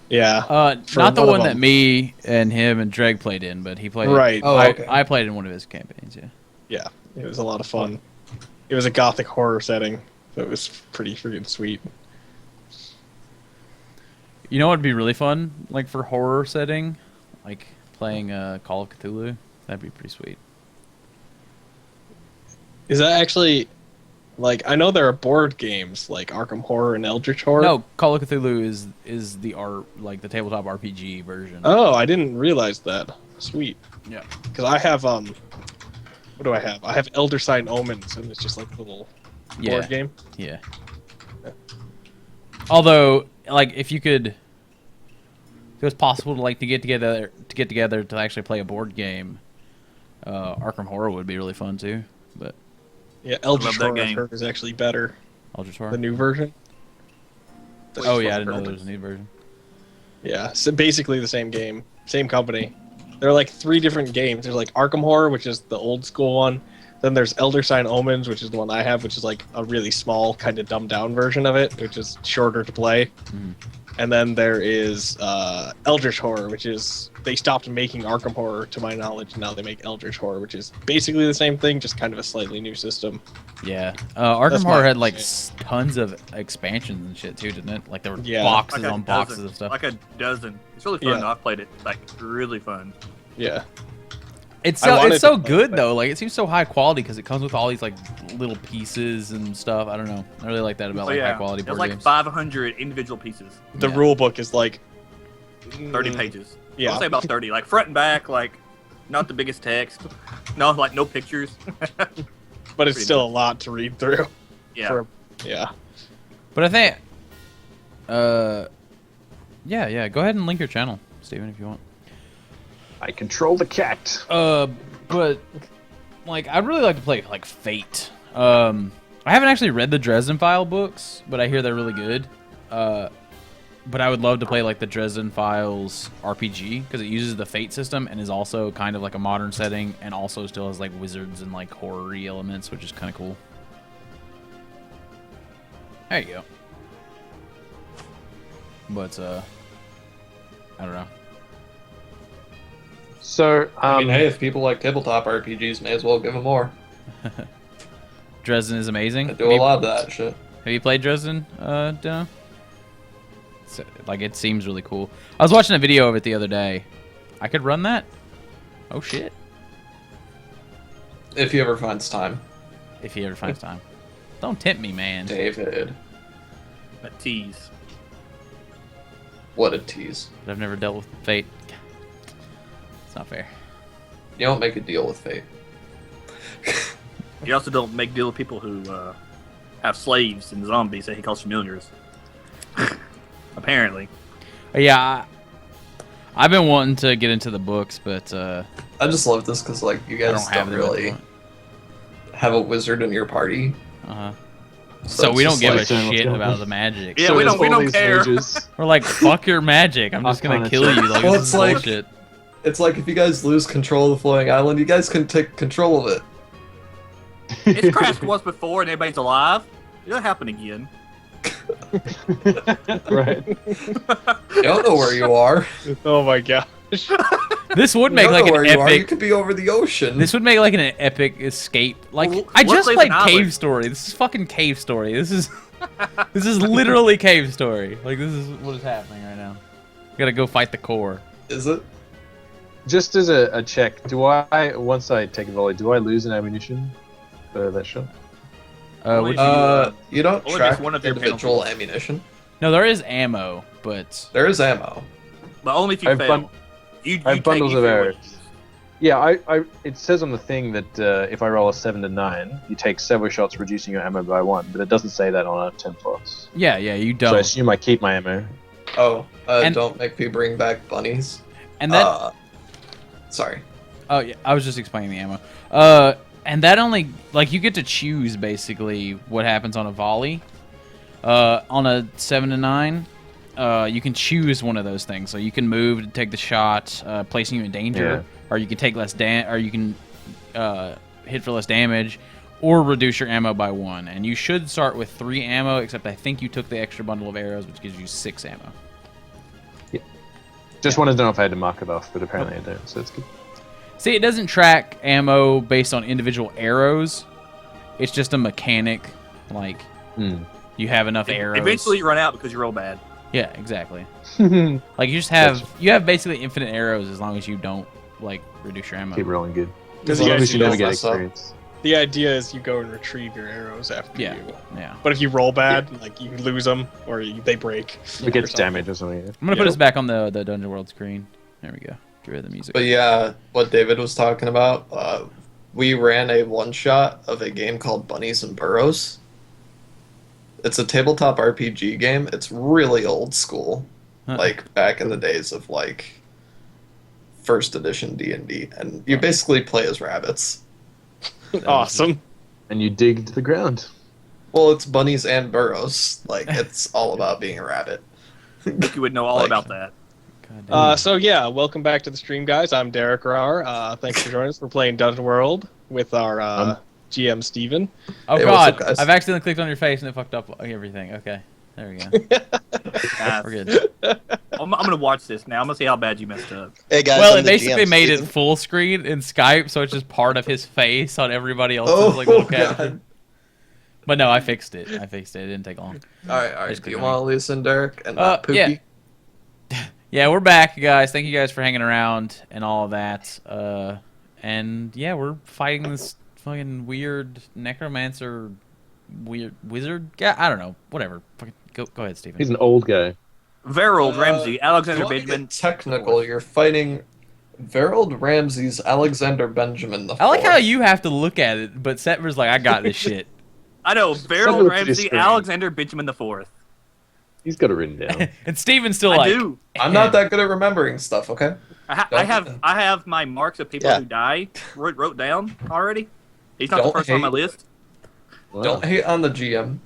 Yeah. For Not the one of one that them. me and him and Dreg played in, but he played. Right. Oh, I, okay. I played in one of his campaigns. Yeah. Yeah. It was a lot of fun. It was a gothic horror setting, so it was pretty freaking sweet. You know what'd be really fun, like for horror setting, like playing Call of Cthulhu. That'd be pretty sweet. Is that actually like, I know there are board games like Arkham Horror and Eldritch Horror? No, Call of Cthulhu is the art, like the tabletop RPG version. Oh, I didn't realize that. Sweet. Yeah. Because I have what do I have? I have Elder Sign Omens, and it's just like a little Yeah. board game. Yeah. Although, like, if it was possible to get together to actually play a board game, Arkham Horror would be really fun too. But Yeah, Eldritch that Horror I've game. heard is actually better. Eldritch Horror. The new version. Oh yeah, I didn't know there was a new version. Yeah, so basically the same game, same company. There are like 3 different games. There's like Arkham Horror, which is the old school one. Then there's Elder Sign Omens, which is the one I have, which is like a really small, kind of dumbed down version of it, which is shorter to play. Mhm. And then there is Eldritch Horror, which is, they stopped making Arkham Horror to my knowledge. Now they make Eldritch Horror, which is basically the same thing, just kind of a slightly new system. Yeah, Arkham That's Horror my had like understanding. tons of expansions and shit too, didn't it? Like there were Yeah. boxes Like a on boxes dozen, of stuff. Like a dozen. It's really fun. Yeah. Though. I've played it. Like really fun. Yeah. It's I so wanted it's so to play good it. though. Like it seems so high quality because it comes with all these like little pieces and stuff. I don't know. I really like that about So, like yeah, high quality There's board like games. 500 individual pieces. The Yeah. rule book is like 30 pages. Yeah. I'll say about 30. Like front and back. Like Not the biggest text. No, like no pictures. But it's still a lot to read through. Yeah. Yeah. But I think, yeah. Go ahead and link your channel, Steven, if you want. I control the cat. But like, I'd really like to play like Fate. I haven't actually read the Dresden File books, but I hear they're really good. But I would love to play like the Dresden Files RPG because it uses the Fate system and is also kind of like a modern setting and also still has like wizards and like horror-y elements, which is kind of cool. There you go. But I don't know. So, I mean, hey, if people like tabletop RPGs, may as well give them more. Dresden is amazing. I do a lot of that shit. Have you played Dresden, Dino? Like, it seems really cool. I was watching a video of it the other day. I could run that? Oh, shit. If he ever finds time. If he ever finds time. Don't tempt me, man. David. A tease. What a tease. But I've never dealt with Fate. It's not fair. You don't make a deal with fate. You also don't make deal with people who have slaves and zombies that he calls familiars. Apparently. Yeah, I've been wanting to get into the books, but I just love this because, like, you guys don't them really have a wizard in your party. Uh-huh. So we it's don't just give like- a shit about the magic. Yeah, so we there's don't all care. these mages. We're like, fuck your magic. I'm just gonna Arcana kill you. Like, Well, this it's is like- bullshit. It's like if you guys lose control of the floating island, you guys can take control of it. It's crashed once before and everybody's alive. It'll happen again. Right. You don't know where you are. Oh my gosh. This would You make don't like know an where you are. You epic. could be over the ocean. This would make like an epic escape. Like, Well, I what just plays played an island? Cave Story. This is fucking Cave Story. This is literally Cave Story. Like, this is what is happening right now. We gotta go fight the core. Is it? Just as a check, do I, once I take a volley, do I lose an ammunition for that shot? Only Which, You don't Only track just one of their individual penalties. ammunition. no, there is ammo, but There is ammo. But only if you I've fail. bun- You I have take bundles you of fail arrows. what you use. Yeah, it says on the thing that if I roll a 7 to 9, you take several shots, reducing your ammo by 1, but it doesn't say that on a 10 plus. yeah, you So I don't. assume I keep my ammo. Oh, And- don't make me bring back bunnies. And that. Sorry. Oh yeah, I was just explaining the ammo. And that only like you get to choose basically what happens on a volley. On a 7 to 9, you can choose one of those things. So you can move to take the shot, placing you in danger, or you can take less or you can hit for less damage, or reduce your ammo by 1. And you should start with 3 ammo, except I think you took the extra bundle of arrows, which gives you 6 ammo. Just wanted to know if I had to mark it off, but apparently I don't, so it's good. See, it doesn't track ammo based on individual arrows. It's just a mechanic, like you have enough arrows. Eventually you run out because you roll bad. Yeah, exactly. Like you just have basically infinite arrows as long as you don't like reduce your ammo. Keep rolling good. Because As long you as guys you don't never get mess up. experience. The idea is you go and retrieve your arrows after Yeah. you. Yeah. But if you roll bad, like you lose them or they break. It gets or something. damage or something. I'm gonna put us back on the Dungeon World screen. There we go. Get rid of the music. But yeah, what David was talking about, we ran a one-shot of a game called Bunnies and Burrows. It's a tabletop RPG game. It's really old school, Huh. like back in the days of like first edition D&D, and you basically play as rabbits. Awesome. And you dig to the ground. Well, it's bunnies and burrows. Like it's all about being a rabbit. You would know all Like- about that. God damn. So yeah, welcome back to the stream, guys. I'm Derek Rauer. Thanks for joining us. We're playing Dungeon World with our GM Steven. Oh Hey, what's god, up, guys? I've accidentally clicked on your face and it fucked up everything. Okay, there we go. Nice. We're good. I'm gonna watch this now. I'm gonna see how bad you messed up. Hey guys, Well, I'm it the basically GM, made it Steven. full screen in Skype, so it's just part of his face on everybody else's Oh, like little God. caption. But no, I fixed it. It didn't take long. All right. Just Do you click want to listen, Derek, and not yeah. Pookie? Yeah, we're back, guys. Thank you guys for hanging around and all of that. And yeah, we're fighting this fucking weird necromancer, weird wizard guy. I don't know. Whatever. Fucking go ahead, Steven. He's an old guy. Verold Uh, Ramsey, If you Alexander want to Benjamin. get technical, you're fighting Verold Ramses Alexander Benjamin the I like how Fourth. you have to look at it, but Setver's like, I got this shit. I know. Send Beryl it to his Ramsey, screen. Alexander Benjamin the Fourth. He's got it written down. And Steven's still I like, do. I'm not that good at remembering stuff, okay? I have my marks of people Yeah. who die wrote down already. He's not the Don't first on my hate- list. Wow. Don't hate on the GM.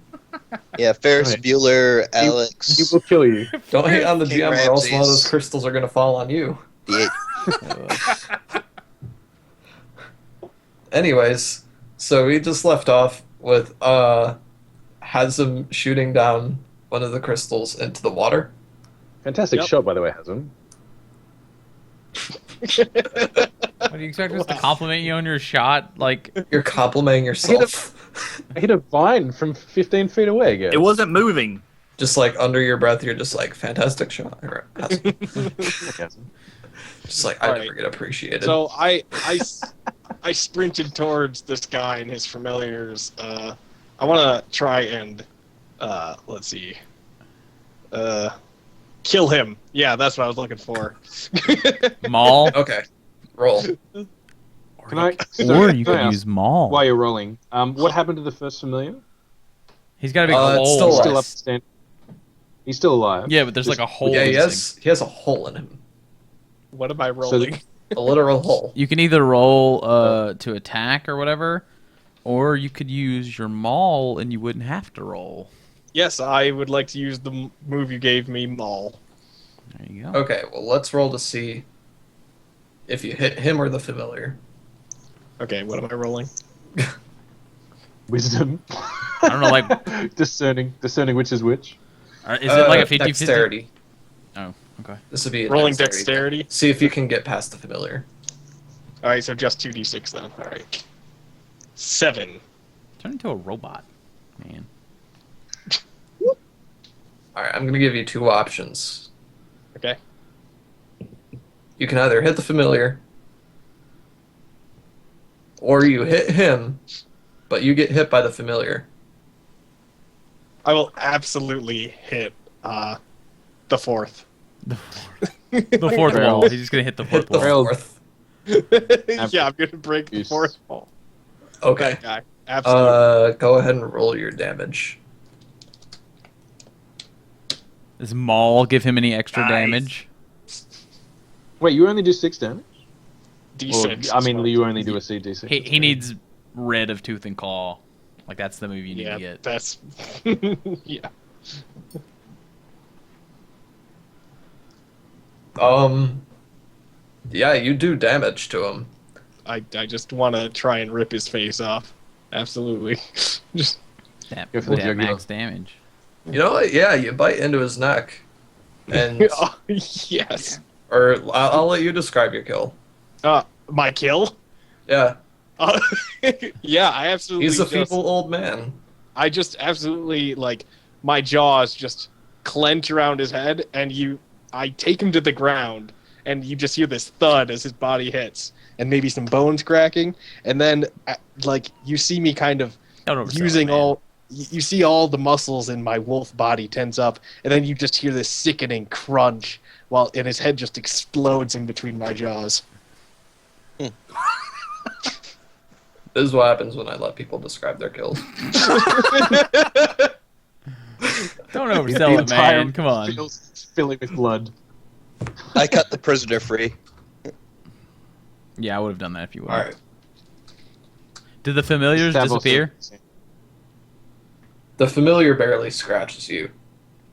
Yeah, Ferris Right. Bueller, He Alex. will kill you. Don't hate on the King GM, or else one of those Ramses. crystals are gonna fall on you. The Anyways, so we just left off with Hazem shooting down one of the crystals into the water. Fantastic Yep. shot, by the way, Hasm. what do you expect us to compliment you on your shot? Like, You're complimenting yourself. I hit a vine from 15 feet away, guys. It wasn't moving. Just like under your breath, you're just like, fantastic shot. Or, Hasm. just like, I Alright. never get appreciated. So I sprinted towards this guy and his familiars. I want to try and let's see, kill him. Yeah, that's what I was looking for. Maul. Okay, roll. Can I, Or you can I could ask, use Maul. while you're rolling, what happened to the first familiar? He's got a big It's hole. still He's alive. still up to stand. He's still alive. Yeah, but there's like a hole. Yeah, missing. he has a hole in him. What am I rolling? A literal hole. You can either roll to attack or whatever, or you could use your Maul and you wouldn't have to roll. Yes, I would like to use the move you gave me, Maul. There you go. Okay, well, let's roll to see if you hit him or the familiar. Okay, what am I rolling? Wisdom. I don't know, like, discerning which is which. is it like a 50-50? Dexterity. Oh, okay. This would be a Rolling dexterity. See if you can get past the familiar. All right, so just 2d6 then. All right. 7. Turn into a robot, man. All right, I'm going to give you two options. Okay. You can either hit the familiar, or you hit him, but you get hit by the familiar. I will absolutely hit the fourth. The fourth wall. He's just gonna hit the Hit fourth the wall. fourth. Yeah, I'm gonna break the Use. fourth wall. Okay. That guy. Absolutely. Go ahead and roll your damage. Does Maul give him any extra Nice. damage? Wait, you only do 6 damage? D6. Or, I mean, you only do a CD6. He needs red of tooth and claw. Like that's the move you need Yeah, to get. that's. Yeah. Yeah, you do damage to him. I just want to try and rip his face off. Absolutely. Just. That, Go for the that jugular. max damage. You know what? Yeah, you bite into his neck. And, Oh, yes. or I'll let you describe your kill. My kill? Yeah, Yeah, I absolutely. he's a just, feeble old man. I just absolutely like my jaws just clench around his head, and I take him to the ground, and you just hear this thud as his body hits, and maybe some bones cracking, and then like you see me kind of Don't oversell it, using man. all. You see all the muscles in my wolf body tense up, and then you just hear this sickening crunch, and his head just explodes in between my jaws. This is what happens when I let people describe their kills. Don't The oversell it, entire man. Come on. field's filling with blood. I cut the prisoner free. Yeah, I would have done that if you would. All right. Did the familiars Stab also- disappear? The familiar barely scratches you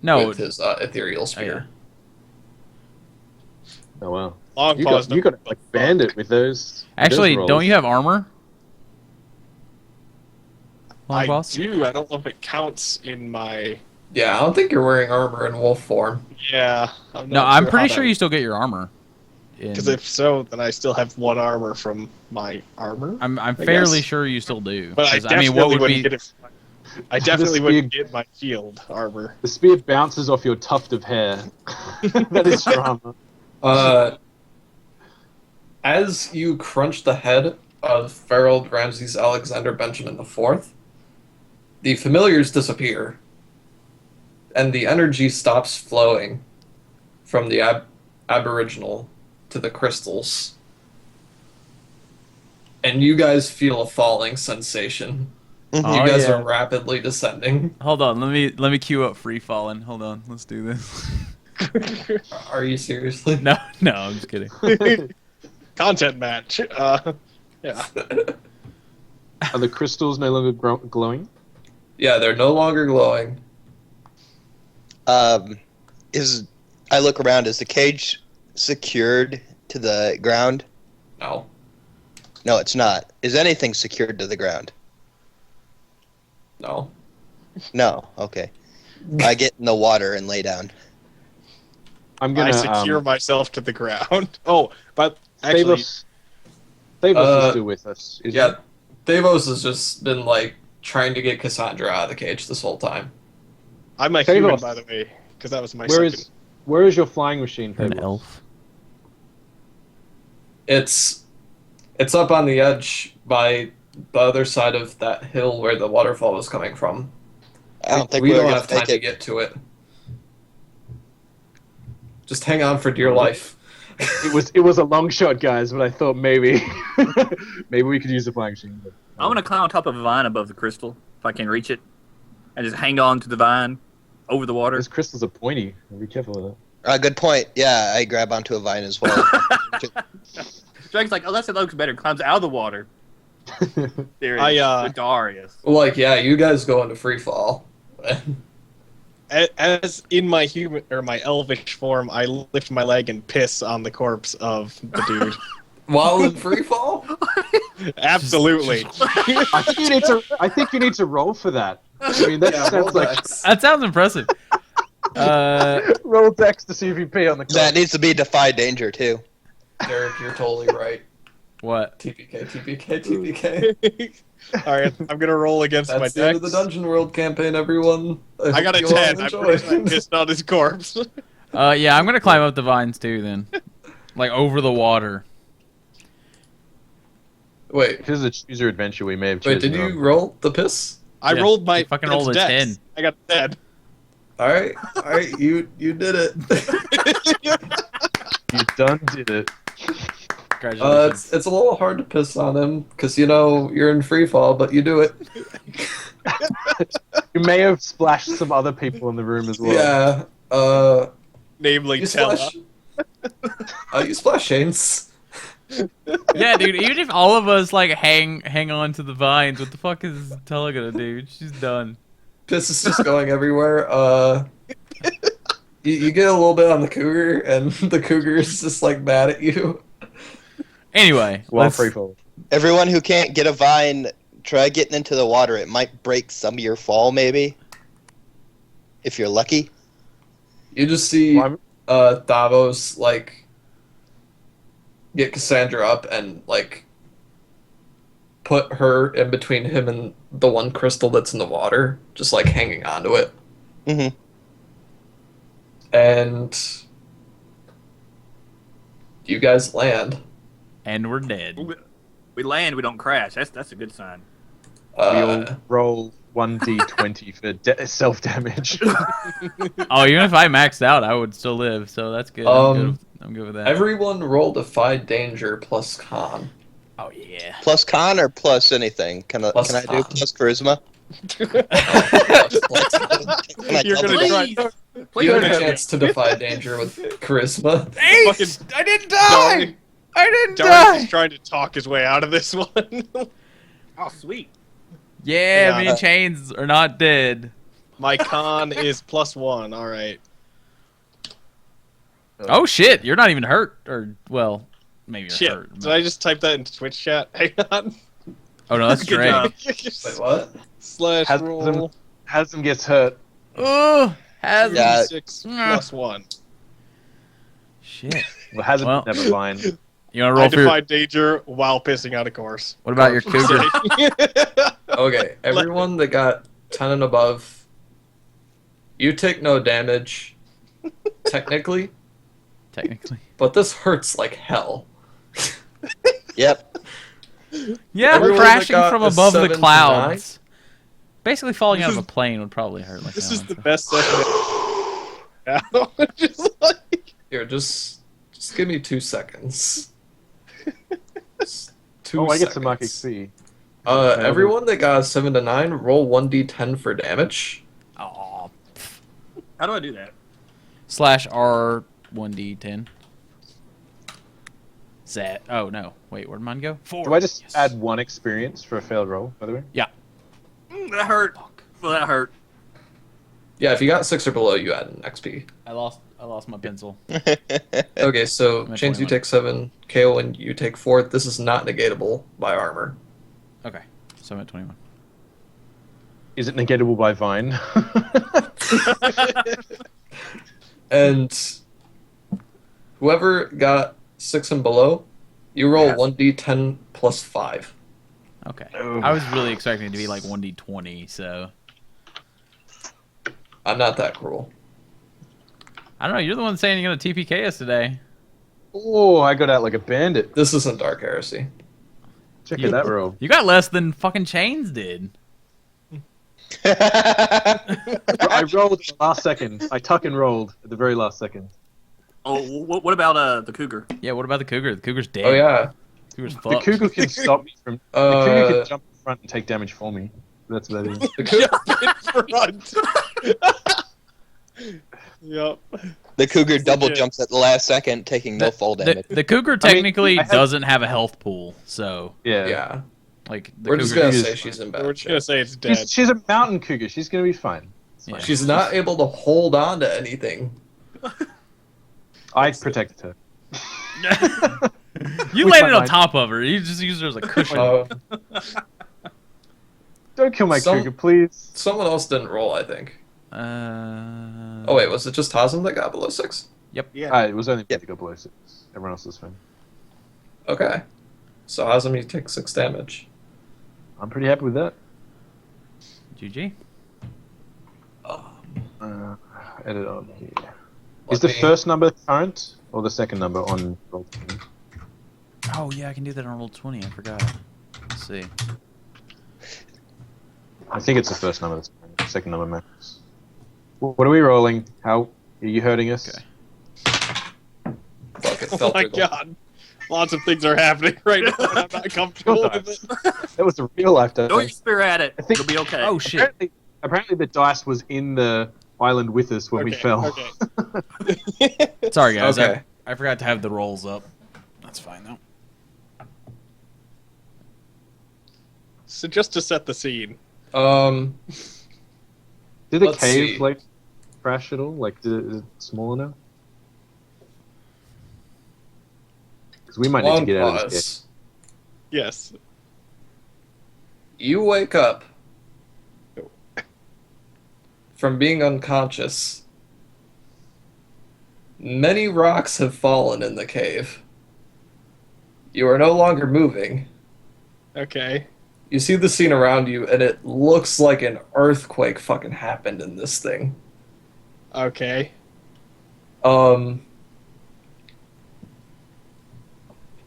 No. with his ethereal Oh, spear. Oh wow. Long You pause. got, you got like bandit with those. Actually, those don't rolls. you have armor? Long I boss? do. I don't know if it counts in my. Yeah, I don't think you're wearing armor in wolf form. Yeah. I'm No, not I'm how pretty that- sure you still get your armor. Because if so, then I still have one armor from my armor. I'm fairly guess. sure you still do. But I 'Cause, definitely what would wouldn't be? get it. I definitely The wouldn't spear- get my shield armor. The spear bounces off your tuft of hair. That is your armor. As you crunch the head of Feral Ramses Alexander Benjamin IV, the familiars disappear, and the energy stops flowing from the aboriginal to the crystals. And you guys feel a falling sensation. Mhm. You guys yeah. are rapidly descending. Hold on, let me queue up free falling. Hold on, let's do this. Are you seriously? No, I'm just kidding. Content match. Yeah. Are the crystals no longer glowing? Yeah, they're no longer glowing. Is I look around? Is the cage secured to the ground? No. No, it's not. Is anything secured to the ground? No. No. Okay. I get in the water and lay down. I'm gonna I secure myself to the ground. Oh, but actually, Thavos is still with us. Isn't Yeah, Davos has just been like trying to get Cassandra out of the cage this whole time. I'm a Thavos. human, by the way, because that was my he? second. Where is your flying machine, An Thavos? elf. It's up on the edge by the other side of that hill where the waterfall was coming from. I don't think we we're don't gonna have time make to it. get to it. Just hang on for dear life. It was a long shot, guys, but I thought maybe maybe we could use the flying machine. But, I'm gonna climb on top of a vine above the crystal if I can reach it, and just hang on to the vine over the water. Those crystals are pointy. Be careful with that. Good point. Yeah, I grab onto a vine as well. Dreg's like, oh, that looks better. Climbs out of the water. There I, it is. With Darius. Like, yeah, you guys go into free fall. As in my human or my elvish form, I lift my leg and piss on the corpse of the dude. While in free fall? Absolutely. I think you need to roll for that. I mean, that Yeah, roll sounds like dex. That sounds impressive. roll dex to see if you pee on the. That needs to be defy danger too. Derek, you're totally right. What? TPK, TPK, TPK. All right, I'm gonna roll against my That's the end dex. of the Dungeon World campaign, everyone. I got a hope you all 10. I'm enjoy. pretty sure I pissed on his corpse. Yeah, I'm gonna climb up the vines too then, like over the water. Wait, If this is a choose your adventure, we may have wait, chosen did you wrong. roll the piss? I Yeah, rolled my you fucking rolled a dex. 10. I got a 10. Alright, you did it. You done did it. Congratulations. It's a little hard to piss on him, because, you know, you're in free fall, but you do it. You may have splashed some other people in the room as well. Yeah, Namely, you Tella. splash... you splash Shane's. Yeah, dude. Even if all of us like hang on to the vines, what the fuck is Tella gonna do? She's done. Piss is just going everywhere. You get a little bit on the cougar, and the cougar is just, like, mad at you. Anyway, While let's- free fall. Everyone who can't get a vine, try getting into the water. It might break some of your fall, maybe. If you're lucky. You just see Davos, like, get Cassandra up and, like, put her in between him and the one crystal that's in the water, just, like, hanging onto it. Mm-hmm. And you guys land. and we're dead. We land, we don't crash. That's a good sign. We'll roll 1d20 for self damage. Oh, even if I maxed out, I would still live. So that's good. I'm good with that. Everyone roll Defy Danger plus Con. Oh yeah. Plus con or plus anything? Can I Plus do con. plus charisma? Can I You're double gonna that? try. You have a chance to defy danger with charisma. Ace! I didn't die! I didn't Darius is trying to talk his way out of this one. Oh, sweet. Yeah, Yeah. me and Chains are not dead. My con is +1. All right. Oh shit, you're not even hurt. Or, well, maybe you're Shit. hurt. Did I just type that into Twitch chat? Hang on. Oh no, that's Good Dreg. job. Wait, what? Slash Has roll Hasm gets hurt. Oh, has Yeah. 6 Ah. +1. Shit. Well, Hasm Well. never blind. You want to I roll for your... defied danger while pissing out a course. What about your cougar? Okay, everyone that got 10 and above, you take no damage, technically, Technically. but this hurts like hell. Yep. Yeah, Everyone crashing that got from a above 7 the to clouds. Basically falling This out of is- a plane would probably hurt like This that. is the best session. Just like Here, just Just give me 2 seconds. Just 2 Oh, I get some Mark seconds. XP. Everyone that got a 7 to 9, roll 1d10 for damage. Oh. How do I do that? /R1d10. Zat. Oh no. Wait, where'd mine go? 4. Do I just Yes. add 1 experience for a failed roll, by the way? Yeah. That hurt. Well, that hurt. Yeah, if you got 6 or below, you add an XP. I lost my pencil. Okay, so I'm at Chains, you 21. take 7, Kaolin, you take 4. This is not negatable by armor. Okay. So I'm at 21. Is it negatable by Vine? And whoever got 6 and below, you roll Yeah. 1d10 plus 5. Okay. Oh. I was really expecting it to be like 1d20, so I'm not that cruel. I don't know. You're the one saying you're gonna TPK us today. Oh, I got out like a bandit. This isn't Dark Heresy. Check out that roll. You got less than fucking Chains did. I rolled at the last second. I tuck and rolled at the very last second. Oh, what about the cougar? Yeah. What about the cougar? The cougar's dead. Oh yeah. Cougar's The fucked. cougar can stop me from. The cougar can jump in front and take damage for me. That's what that is. The cougar, Front. Yep. The cougar double legit. jumps at the last second, taking no fall damage. The cougar I mean, technically I have- doesn't have a health pool, so Yeah. yeah. like the We're just cougar. gonna is- say she's in bad We're just shape. gonna say it's dead. She's a mountain cougar. She's gonna be fine. It's Yeah. fine. She's not able to hold on to anything. I protected her. You With landed my on mind. top of her. You just used her as a cushion. Don't kill my Some- cougar, please. Someone else didn't roll, I think. Oh Oh wait, was it just Hazem that got below 6? Yeah. It was only Yep. to go below 6. Everyone else is fine. Okay. So Hazem, you take 6 damage. I'm pretty happy with that. GG. Edit on here. Let Is the me- first number current or the second number on roll? Oh yeah, I can do that on Roll20. I forgot. Let's see. I think it's the first number that's current. Second number max. What are we rolling? How are you hurting us? Okay. Fuck it, Oh felt my wiggle. god. Lots of things are happening right now, and I'm not comfortable with it. That was a real life dice. Throw your spear at it. I think- It'll be okay. Oh shit. Apparently the dice was in the island with us when we Okay, fell. okay. Sorry guys. Okay. I forgot to have the rolls up. That's fine though. So just to set the scene, Um, Did the Let's cave see. like crash at all? Like, is it small enough? Because we might need to long get out of this pause. yes. You wake up from being unconscious. Many rocks have fallen in the cave. You are no longer moving. Okay. You see the scene around you, and it looks like an earthquake fucking happened in this thing. Okay.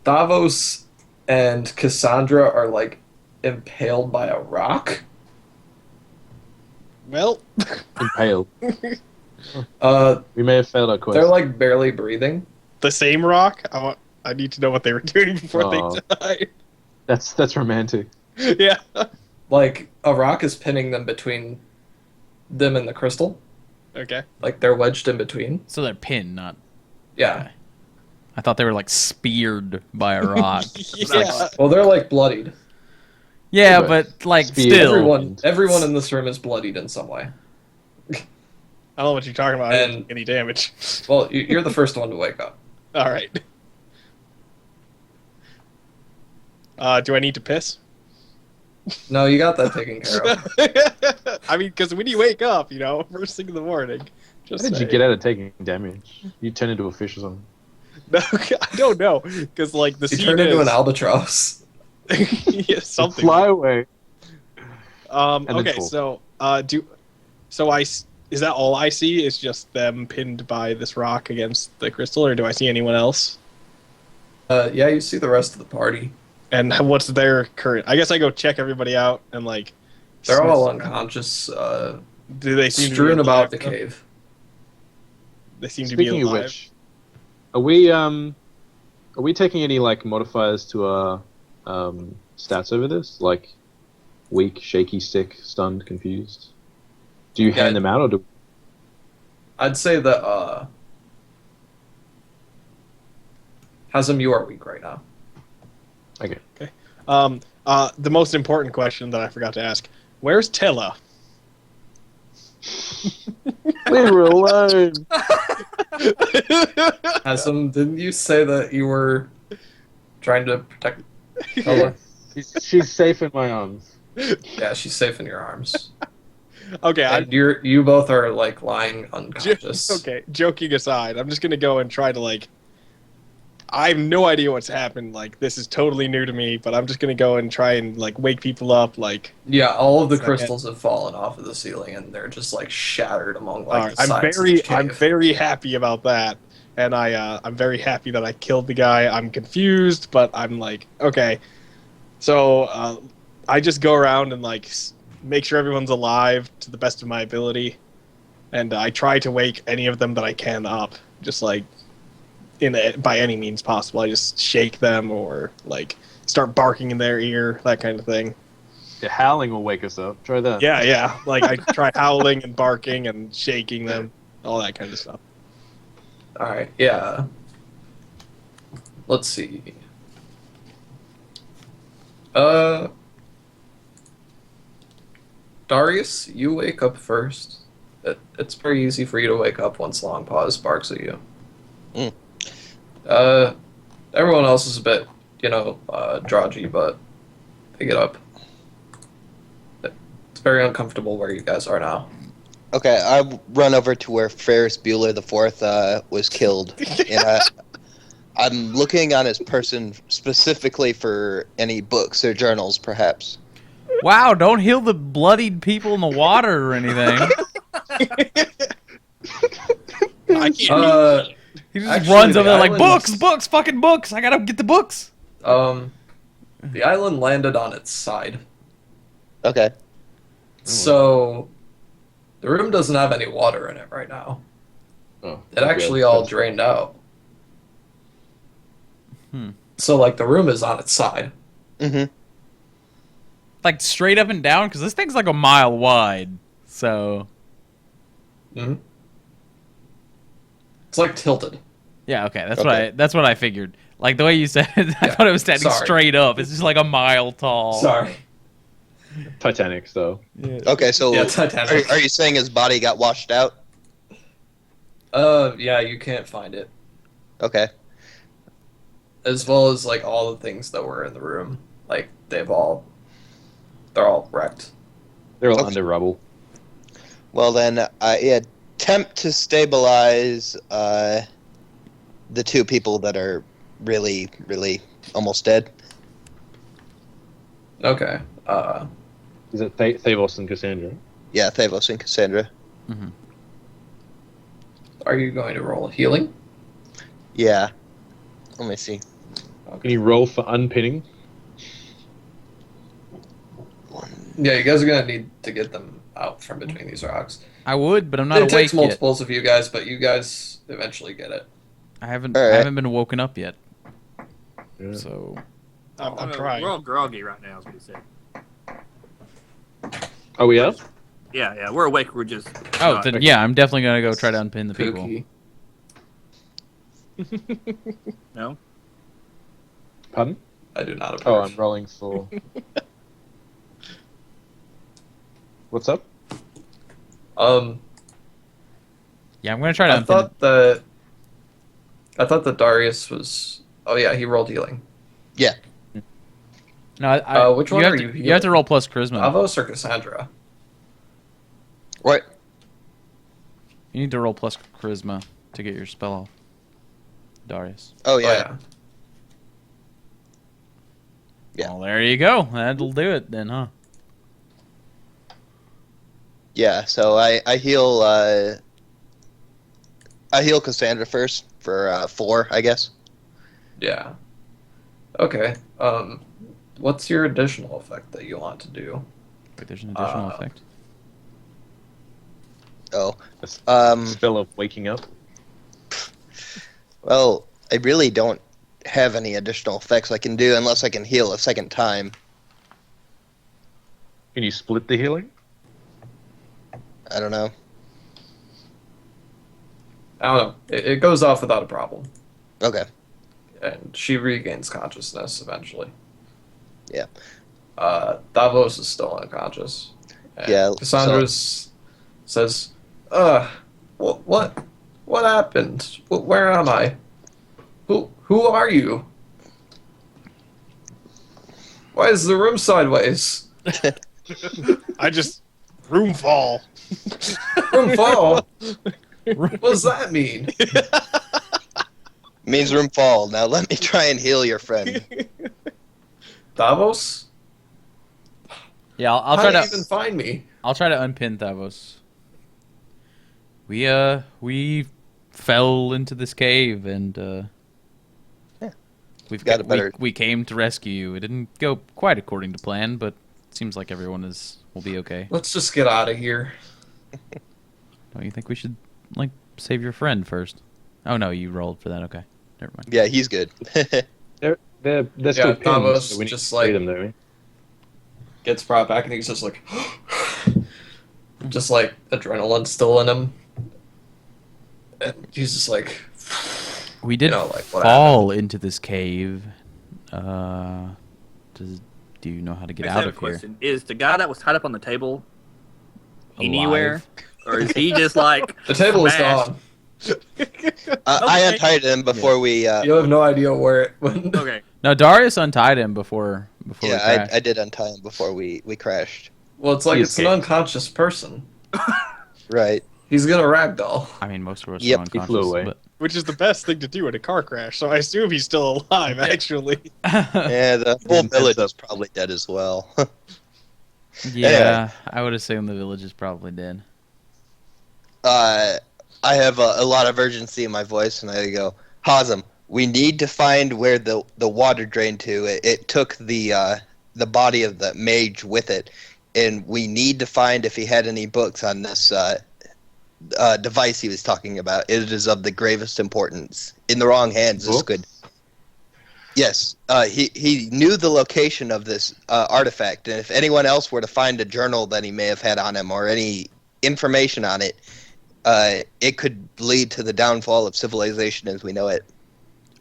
Davos and Cassandra are like impaled by a rock. Well, Impaled. Uh, We may have failed our quest. they're like barely breathing. the same rock. I need to know what they were doing before Oh. they died. That's romantic. Yeah. Like a rock is pinning them between them and the crystal. Okay. Like they're wedged in between. So they're pinned, not. Yeah. I thought they were like speared by a rock. Yeah. Well, they're like bloodied. Yeah, Right. but like Speed. still. Everyone in this room is bloodied in some way. I don't know what you're talking about. I didn't And- take any damage. Well, you're the first one to wake up. All right. Do I need to piss? No, you got that taken care of. I mean, because when you wake up, first thing in the morning. Just How did you saying. get out of taking damage? You turn into a fish or something. No, I don't know, because like the You scene turn into an is albatross. yeah, something. Fly away. then Okay, fall. so is that all I see? Is just them pinned by this rock against the crystal, or do I see anyone else? Yeah, you see the rest of the party. And what's their current? I guess I go check everybody out and like. They're all sniff- unconscious, Do they seem strewn to be about the alive, though? cave. They seem to be Speaking of alive. which, Are we taking any like modifiers to our stats over this? Like weak, shaky, sick, stunned, confused? Do you hand them out or do? I'd say that Hasm, you are weak right now. Okay. The most important question that I forgot to ask: where's Tilla? Leave her alone. Hasm, didn't you say that you were trying to protect Ella? She's safe in my arms. Yeah, she's safe in your arms. Okay, And you both are like lying unconscious. Okay, joking aside, I'm just gonna go and try to like. I have no idea what's happened. Like, this is totally new to me, but I'm just gonna go and try and like wake people up. Like, Yeah, all of the Second. crystals have fallen off of the ceiling, and they're just like shattered among like the I'm sides of the I'm cave. very happy about that, and I'm very happy that I killed the guy. I'm confused, but I'm like, okay. So I just go around and like make sure everyone's alive to the best of my ability, and I try to wake any of them that I can up, just like by any means possible. I just shake them or like start barking in their ear, that kind of thing. Yeah, howling will wake us up. Try that. Yeah. Like I try howling and barking and shaking them, all that kind of stuff. All right, yeah. Let's see. Darius, you wake up first. It's pretty easy for you to wake up once Long Paws barks at you. Everyone else is a bit, drowsy, but they get up. It's very uncomfortable where you guys are now. Okay, I run over to where Ferris Bueller the Fourth was killed, and I'm looking on his person specifically for any books or journals, perhaps. Wow, don't heal the bloodied people in the water or anything. I can't. He just Actually, runs over the there like, island's- books, fucking books. I gotta get the books. The island landed on its side, Okay. so the room doesn't have any water in it right now. Oh, It actually all that's- drained out. Hmm. So like the room is on its side. Mm-hmm. Like straight up and down, because this thing's like a mile wide. So Mm-hmm. It's like tilted. yeah, okay, Okay. that's what I figured. Like the way you said it, I Yeah, thought it was standing sorry. straight up. It's just like a mile tall. Sorry. Titanic, so. Okay, so Yeah, Titanic. are you saying his body got washed out? Yeah, you can't find it. Okay. As well as like all the things that were in the room. Like they're all wrecked. They're all Okay. under rubble. Well then, I attempt to stabilize the two people that are really, really almost dead. Okay. Is it Thavos and Cassandra? Yeah, Thavos and Cassandra. Mm-hmm. Are you going to roll healing? Yeah. Let me see. Can you roll for unpinning? Yeah, you guys are gonna need to get them out from between these rocks. I would, but I'm not It awake takes yet. multiples of you guys, but you guys eventually get it. I haven't All right. been woken up yet. Yeah. So I'm trying. We're all groggy right now, is what he said. Are we up? Yeah, we're awake. We're just. oh, then yeah, I'm definitely gonna go try to unpin the people. Pookie. No. Pardon? I do not approve. Oh, I'm rolling for. What's up? Yeah, I'm gonna try to I unpin. thought that Darius was. Oh yeah, he rolled healing. No, which one you have are to, you You have to healing? roll plus charisma. Avos or Cassandra? What? You need to roll plus charisma to get your spell off. Darius. Oh Oh yeah. yeah. Yeah. Well, there you go. That'll do it then, huh? Yeah. So I heal Cassandra first for 4, I guess. Yeah. Okay. What's your additional effect that you want to do? Wait, there's an additional effect. Oh. A Um. spell of waking up. Well, I really don't have any additional effects I can do unless I can heal a second time. Can you split the healing? I don't know. I don't know. It goes off without a problem. Okay. And she regains consciousness eventually. Yeah. Davos is still unconscious. And Yeah, Cassandra says, what happened? Where am I? Who are you? Why is the room sideways? I just room fall. Room fall? What does that mean? Means room fall. Now let me try and heal your friend. Davos? Yeah, I'll How try did to you even find me? I'll try to unpin Davos. We fell into this cave and Yeah. we've Got a better- we came to rescue you. It didn't go quite according to plan, but it seems like everyone will be okay. Let's just get out of here. Don't you think we should like save your friend first? Oh no, you rolled for that. Okay, never mind. Yeah, he's good. They're still pinned, Davos so we need just, to like- free them, don't we? Gets brought back and he's just like, just like adrenaline still in him. And he's just like, We did like, what fall into this cave. Do you know how to get I out have a of here? question. Is the guy that was tied up on the table Alive? anywhere? Or is he just like the table is smashed? gone. I Okay. untied him before we. You have no idea where it went. Okay. No, Darius untied him before we Yeah, crashed. I did untie him before we crashed. Well, it's like He it's an escaped. unconscious person. Right. He's gonna ragdoll. I mean, most of us Yep, are he unconscious. flew away. But Which is the best thing to do in a car crash, so I assume he's still alive, actually. Yeah, the whole Heads village up. is probably dead as well. yeah, I would assume the village is probably dead. I have a lot of urgency in my voice, and I go, Hazem, we need to find where the water drained to. It took the body of the mage with it, and we need to find if he had any books on this device he was talking about. It is of the gravest importance. In the wrong hands, this could. Yes, he knew the location of this artifact, and if anyone else were to find a journal that he may have had on him or any information on it, it could lead to the downfall of civilization as we know it.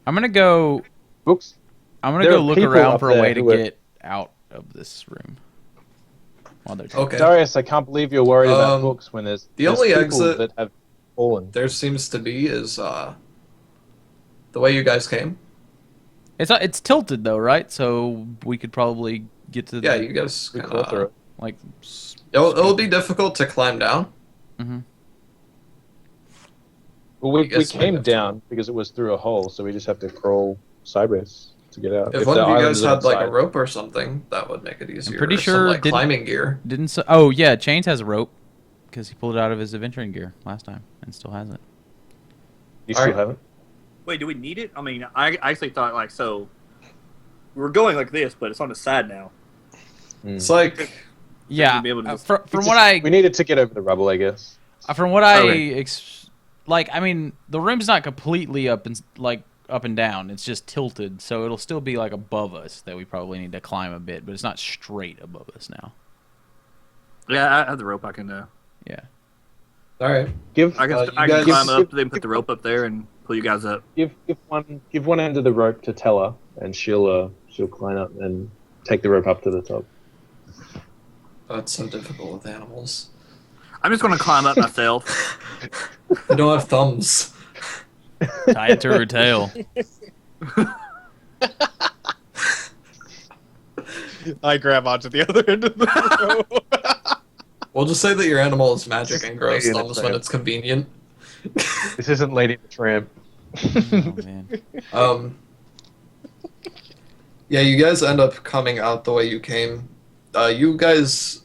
I'm gonna go. Books. I'm gonna There go are look people around up for a there way to who are- get out of this room. While they're talking. Okay. Darius, I can't believe you're worried about Um, books when there's the there's only people exit- that have fallen. There seems to be is the way you guys came. It's tilted though, right? So we could probably get to. Yeah, you guys We can. crawl through it. like. It'll be difficult to climb down. Mm-hmm. Well, we guess we came have to- down because it was through a hole, so we just have to crawl sideways to get out. If one the of you island guys is had like a inside- rope or something, that would make it easier. pretty or sure some, like didn't- climbing gear. Didn't so? Oh yeah, Chains has a rope because he pulled it out of his adventuring gear last time and still has it. you still Alright. haven't. Wait, do we need it? I mean, I actually thought like so. We're going like this, but it's on the side now. It's like Yeah, be able to just- from We what I needed to get over the rubble, I guess. from what I Okay. like, I mean, the room's not completely up and down. It's just tilted, so it'll still be like above us that we probably need to climb a bit, but it's not straight above us now. Yeah, I have the rope. I can. Yeah. all right. Give I can. You I can guys- climb up, then put the rope up there and pull you guys up. give one end of the rope to Tella, and she'll climb up and take the rope up to the top. Oh, it's so difficult with animals. I'm just gonna climb up myself. They don't have thumbs. Tie it to her tail. I grab onto the other end of the rope. We'll just say that your animal is magic and grows Lady in the thumbs when Tramp. it's convenient. This isn't Lady the Tramp. Oh man. Yeah, you guys end up coming out the way you came. You guys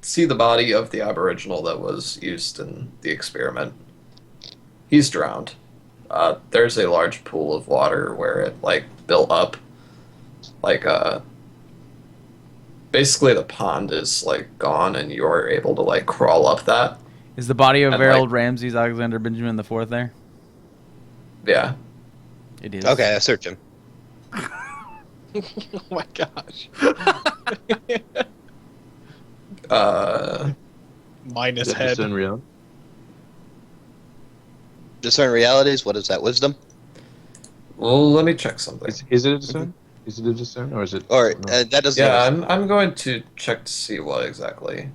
see the body of the Aboriginal that was used in the experiment. He's drowned. There's a large pool of water where it like built up. Like basically the pond is like gone, and you're able to like crawl up that. Is the body of And, Harold like- Ramses Alexander Benjamin IV there? Yeah. It is. Okay, I search him. Oh my gosh. Minus Is it head. discern reality? Discern realities. What is that? Wisdom? Well, let me check something. Is it a discern? Is it a discern or is it? Or no? that doesn't. Yeah, even- I'm going to check to see what exactly.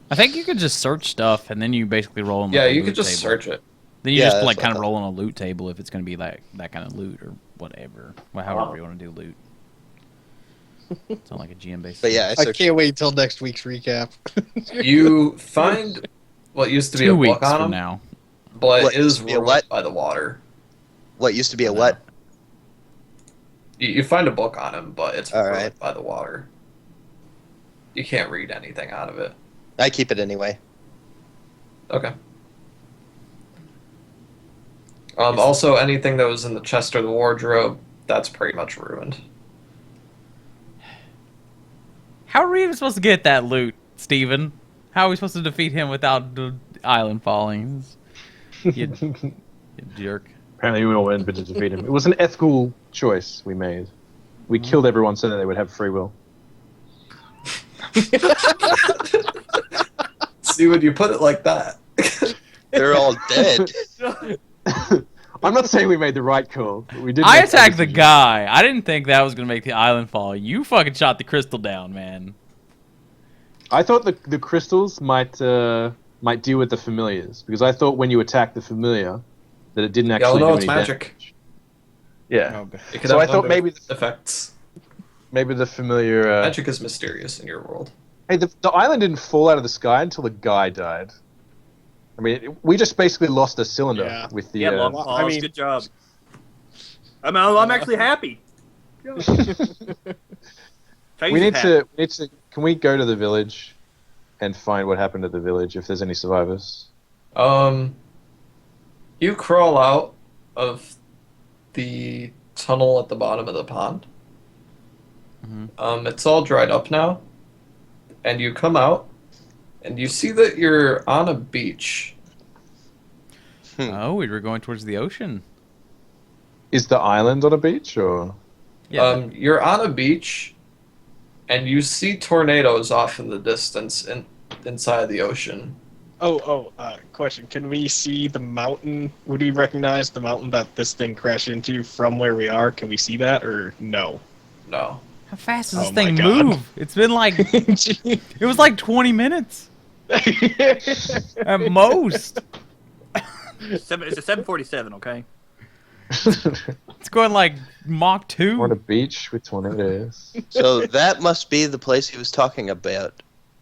I think you could just search stuff and then you basically roll on. Like, Yeah, a you loot could just table. search it. Then you Yeah, just that's like what I kind of thought. roll on a loot table if it's going to be like that kind of loot or whatever. Well, however you want to do loot. It's not like a GM based. But yeah, I I searched. can't wait till next week's recap. You find what used to be 2 a weeks book on from him, now. but What it is used to be a ruined what? by the water. What used to be a what? You find a book on him, but it's All ruined right. by the water. You can't read anything out of it. I keep it anyway. Okay. Also, anything that was in the chest or the wardrobe, that's pretty much ruined. How are we even supposed to get that loot, Steven? How are we supposed to defeat him without the island falling? You jerk. Apparently, we all went to defeat him. It was an ethical choice we made. We killed everyone so that they would have free will. See, when you put it like that. They're all dead. I'm not saying we made the right call. But we did. I make a attacked the decision. guy. I didn't think that was going to make the island fall. You fucking shot the crystal down, man. I thought the crystals might deal with the familiars because I thought when you attack the familiar that it didn't Y'all actually know do it's any magic. damage. Yeah. Okay. It could So have I thought other maybe effects. maybe the familiar. Magic is mysterious in your world. Hey, the island didn't fall out of the sky until the guy died. I mean, we just basically lost a cylinder Yeah. with the. Yeah, long well, pause. I mean- Good job. I'm actually happy. we need to. Can we go to the village and find what happened at the village if there's any survivors? You crawl out of the tunnel at the bottom of the pond. Mhm. It's all dried up now, and you come out, and you see that you're on a beach. Oh, we were going towards the ocean. Is the island on a beach or? Yeah. You're on a beach, and you see tornadoes off in the distance inside the ocean. Question. Can we see the mountain? Would we recognize the mountain that this thing crashed into from where we are? Can we see that or no? No. How fast does this Oh my thing God. move? It's been like it was like 20 minutes at most. It's a 747, okay? It's going like Mach 2. We're on a beach with tornadoes. So that must be the place he was talking about.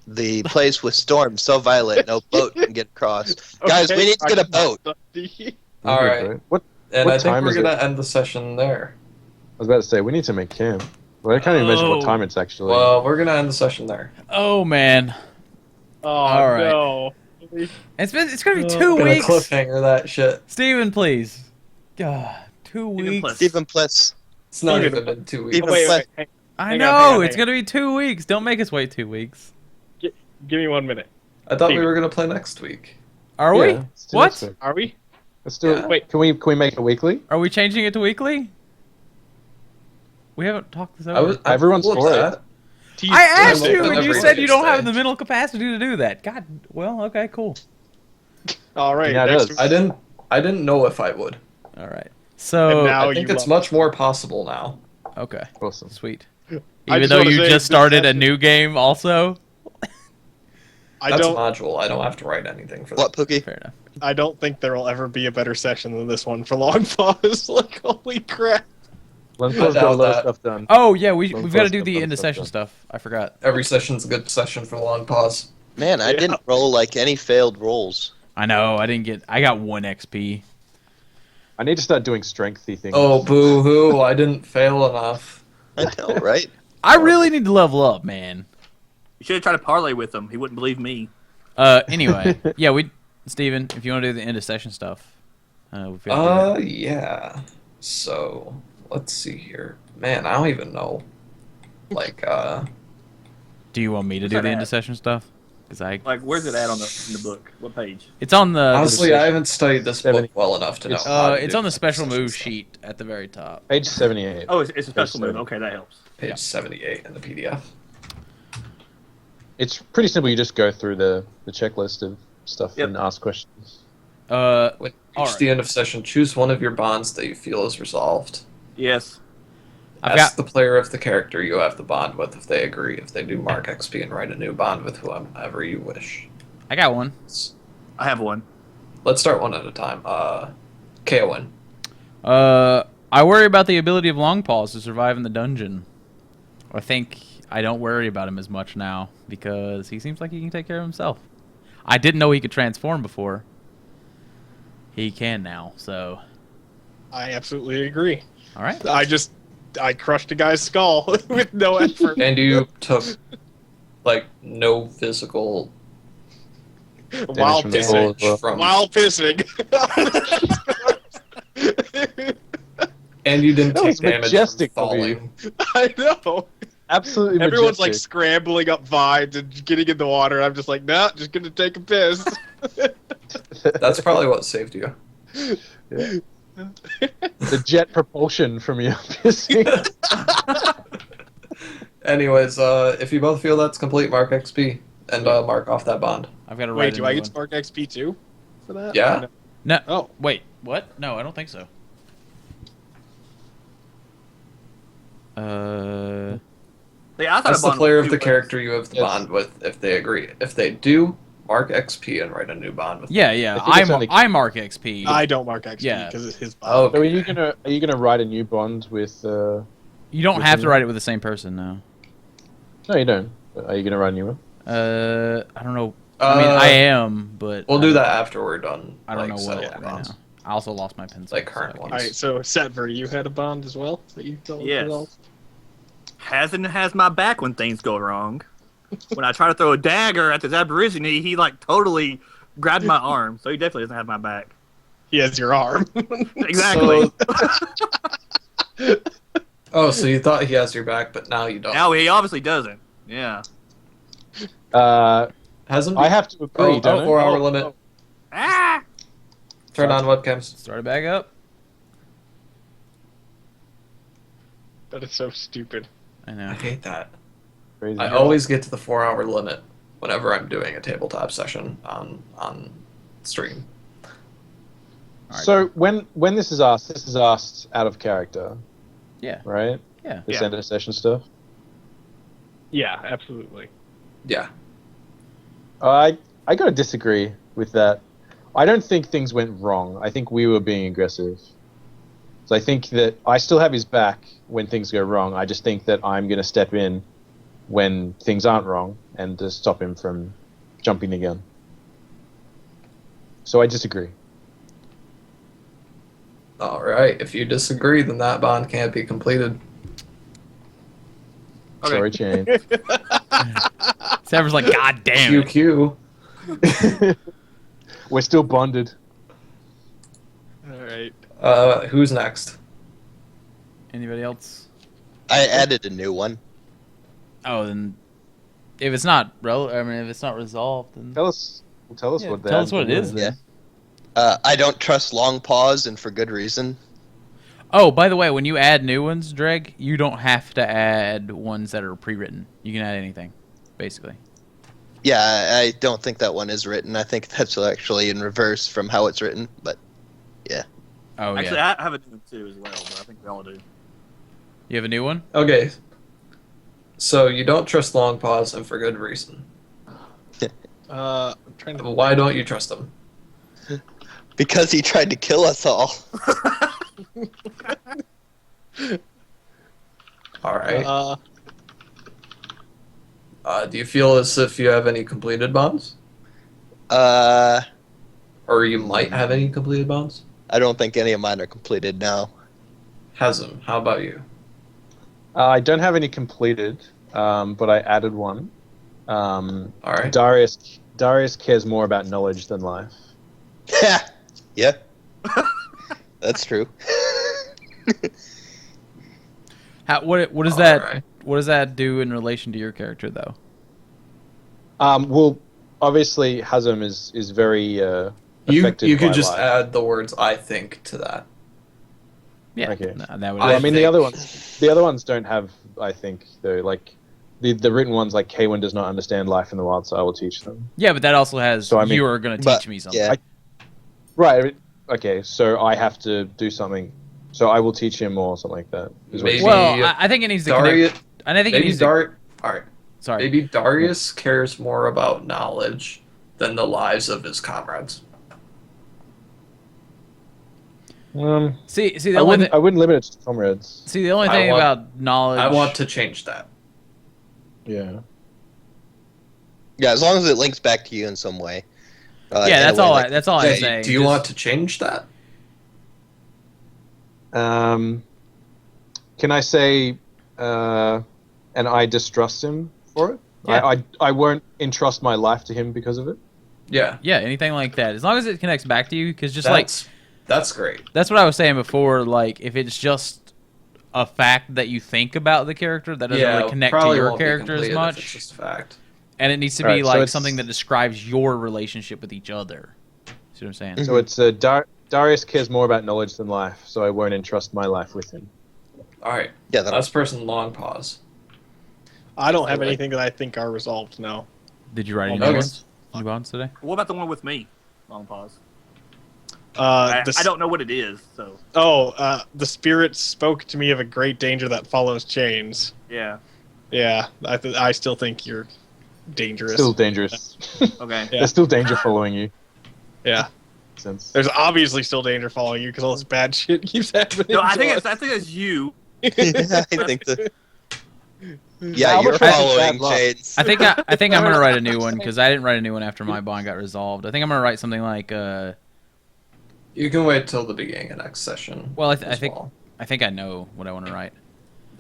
The place with storms so violent no boat can get across. Guys, we need to get a boat. All right. What? And What I think time we're is it? gonna end the session there. I was about to say we need to make camp. Well, I can't even imagine what Oh. time it's actually. Well, we're gonna end the session there. Oh man, Oh All right. no. it's gonna be 2 Gonna weeks. cliffhanger that shit. Steven, please. God, 2 Steven, weeks. plus. Stephen Pless. It's not Steven. even been 2 weeks. Steven. Wait. I hang know on, hang on, it's hang on. gonna be 2 weeks. Don't make us wait 2 weeks. Give me 1 minute. I thought we Steven. were gonna play next week. Are Yeah, we? let's do What? next week. Are we? Let's do Yeah. it. Wait. Can we make it weekly? Are we changing it to weekly? We haven't talked this over. I'm Everyone's cool with for it. that. I asked I'm you, open and you every said you don't Tuesday. have the mental capacity to do that. God, well, okay, cool. All right. Yeah, it next is. week. I didn't know if I would. All right. And So, now- I think you it's love much more possible now. okay, Awesome. sweet. I Even just though wanna you say just this started a session- new game, also. I That's don't. a module. I don't have to write anything for What, that. Pookie? Fair enough. I don't think there will ever be a better session than this one for long pause. Like holy crap. Lenford's got a doubt lot of that. stuff done. Oh yeah, we've Don't got to post do up the on end of stuff session done. stuff. I forgot. Every session's a good session for long pause. Man, I Yeah. didn't roll like any failed rolls. I know. I got 1 XP. I need to start doing strengthy things. Oh, boo hoo! I didn't fail enough. I know, right? I really need to level up, man. You should have tried to parlay with him. He wouldn't believe me. Anyway, yeah, Steven, if you want to do the end of session stuff. We feel free. Yeah. So let's see here. Man, I don't even know. Like, Do you want me to What's do that the end at? of session stuff? Because I Like, where's it at on in the book? What page? it's on the Honestly, I haven't studied this 70. book well enough to know. how to it's do on the special session move stuff. sheet at the very top. Page 78. Oh, it's a special Page move. 7. Okay, that helps. Page Yeah. 78 in the PDF. It's pretty simple. You just go through the checklist of stuff Yep. and ask questions. When you All reach right. the end of session, choose one of your bonds that you feel is resolved. Yes. I've Ask got the player of the character you have the bond with if they agree. If they do, mark XP and write a new bond with whomever you wish. I got one. I have one. Let's start one at a time. Kaowin. I worry about the ability of Longpaws to survive in the dungeon. I think I don't worry about him as much now because he seems like he can take care of himself. I didn't know he could transform before. He can now, so I absolutely agree. all right. I crushed a guy's skull with no effort. And you took, like, no physical While from the pissing. skull as well. from... While pissing. And you didn't That take was damage majestic from of you. falling. I know. Absolutely Everyone's like majestic. scrambling up vines and getting in the water. I'm just like, nah, just gonna take a piss. That's probably what saved you. The jet propulsion from your pissing. Anyways, if you both feel that's complete, mark XP and mark off that bond. I've got to write Wait, a do new I get one. Spark XP too? For that? Yeah. No. Oh. Wait. What? No, I don't think so. See, I thought That's a the bond player was of the 2 ways. character you have the Yes. bond with if they agree. If they do, mark XP and write a new bond with Yeah, yeah. I think it's only- I mark XP. I don't mark XP Yeah. because it's his Oh, bond. So are you gonna write a new bond with? You don't With have to him? write it with the same person, no. No, you don't. Are you gonna write a new one? I don't know. I mean, I am, but We'll do that after we're done. I don't like, know what settling right bonds. now. I also lost my pencil. Like current so I ones. can't- Alright, so Setver, you had a bond as well that you felt Yes. resolved? Hasn't has my back when things go wrong. When I try to throw a dagger at this aborigine, he like totally grabbed my arm, so he definitely doesn't have my back. He has your arm. Exactly. Oh, so you thought he has your back, but now you don't. Now he obviously doesn't. Yeah. Hasn't I have to agree. don't I? 4 hour limit. Ah! Turn on webcams. Start it back up. That is so stupid. I I know. hate that. Crazy. I always get to the 4 hour limit whenever I'm doing a tabletop session on stream. So when this is asked out of character, Yeah. right? Yeah. This Yeah. end of session stuff. Yeah, absolutely. Yeah. I gotta disagree with that. I don't think things went wrong. I think we were being aggressive. So I think that I still have his back when things go wrong. I just think that I'm gonna step in when things aren't wrong and to stop him from jumping the gun. So I disagree. All right. If you disagree, then that bond can't be completed. Okay. Sorry, Shane. Sever's like, God damn it. QQ. We're still bonded. Alright. Who's next? Anybody else? I added a new one. Oh, then if it's not if it's not resolved, then Tell us yeah, what that. tell us what it is. Yeah. Then. I don't trust long paws, and for good reason. Oh, by the way, when you add new ones, Dreg, you don't have to add ones that are pre-written. You can add anything, basically. Yeah, I don't think that one is written. I think that's actually in reverse from how it's written. But Oh, Actually, yeah. I have a new one too as well, but I think we all do. You have a new one? Okay. So you don't trust long paws, and for good reason. I'm trying to. Why don't you trust him? because he tried to kill us all. All right. Uh, Do you feel as if you have any completed bonds, Uh, or you might have any completed bonds? I don't think any of mine are completed now. Hasm, how about you? I don't have any completed, but I added one. All right. Darius cares more about knowledge than life. Yeah, that's true. What does All that right. what does that do in relation to your character though? Well, obviously Hazem is very You affected you by could just life. add the words "I think" to that. Yeah. Okay. No, that would. I I mean, think- the other ones don't have. I think though, like the written ones, like K1 does not understand life in the wild, so I will teach them. Yeah, but that also has. So, I mean- you are going to but- teach me something. yeah. Right. I mean, okay. So I have to do something. So I will teach him or something like that. Is what Maybe- you're saying. Well, I think it needs to Darius, connect. I think it maybe needs to. All right. Sorry. Maybe Darius cares more about knowledge than the lives of his comrades. See, the I only wouldn't. I wouldn't limit it to comrades. see the only I thing want- about knowledge. I want to change that. Yeah. Yeah, as long as it links back to you in some way. Yeah, in a that's way all. like- That's all I'm Hey, saying. do you Just- want to change that? Can I say, and I distrust him for it? Yeah. I won't entrust my life to him because of it. Yeah. Yeah, anything like that. As long as it connects back to you, because just That's great. that's what I was saying before. Like, if it's just a fact that you think about the character that doesn't really connect to probably your won't be character as completed if much, It's just a fact. and it needs to Alright, be so like it's- something that describes your relationship with each other. See what I'm saying? So it's Darius cares more about knowledge than life, so I won't entrust my life with him. All right. Yeah, that, Last person, long pause. I don't have anything that I think are resolved now. Did you write any Okay. new ones? New ones today? What about the one with me? Long pause. I don't know what it is, so The spirit spoke to me of a great danger that follows chains. yeah. Yeah, I still think you're dangerous. Still dangerous. Okay. Yeah. There's still danger following you. Yeah, Since there's obviously still danger following you because all this bad shit keeps happening. No, I to think us. it's you. I think the. Yeah, How you're much was following bad luck? Shades. I think I'm gonna write a new one because I didn't write a new one after my bond got resolved. I think I'm gonna write something like You can wait till the beginning of next session. well, I as think well. I know what I want to write.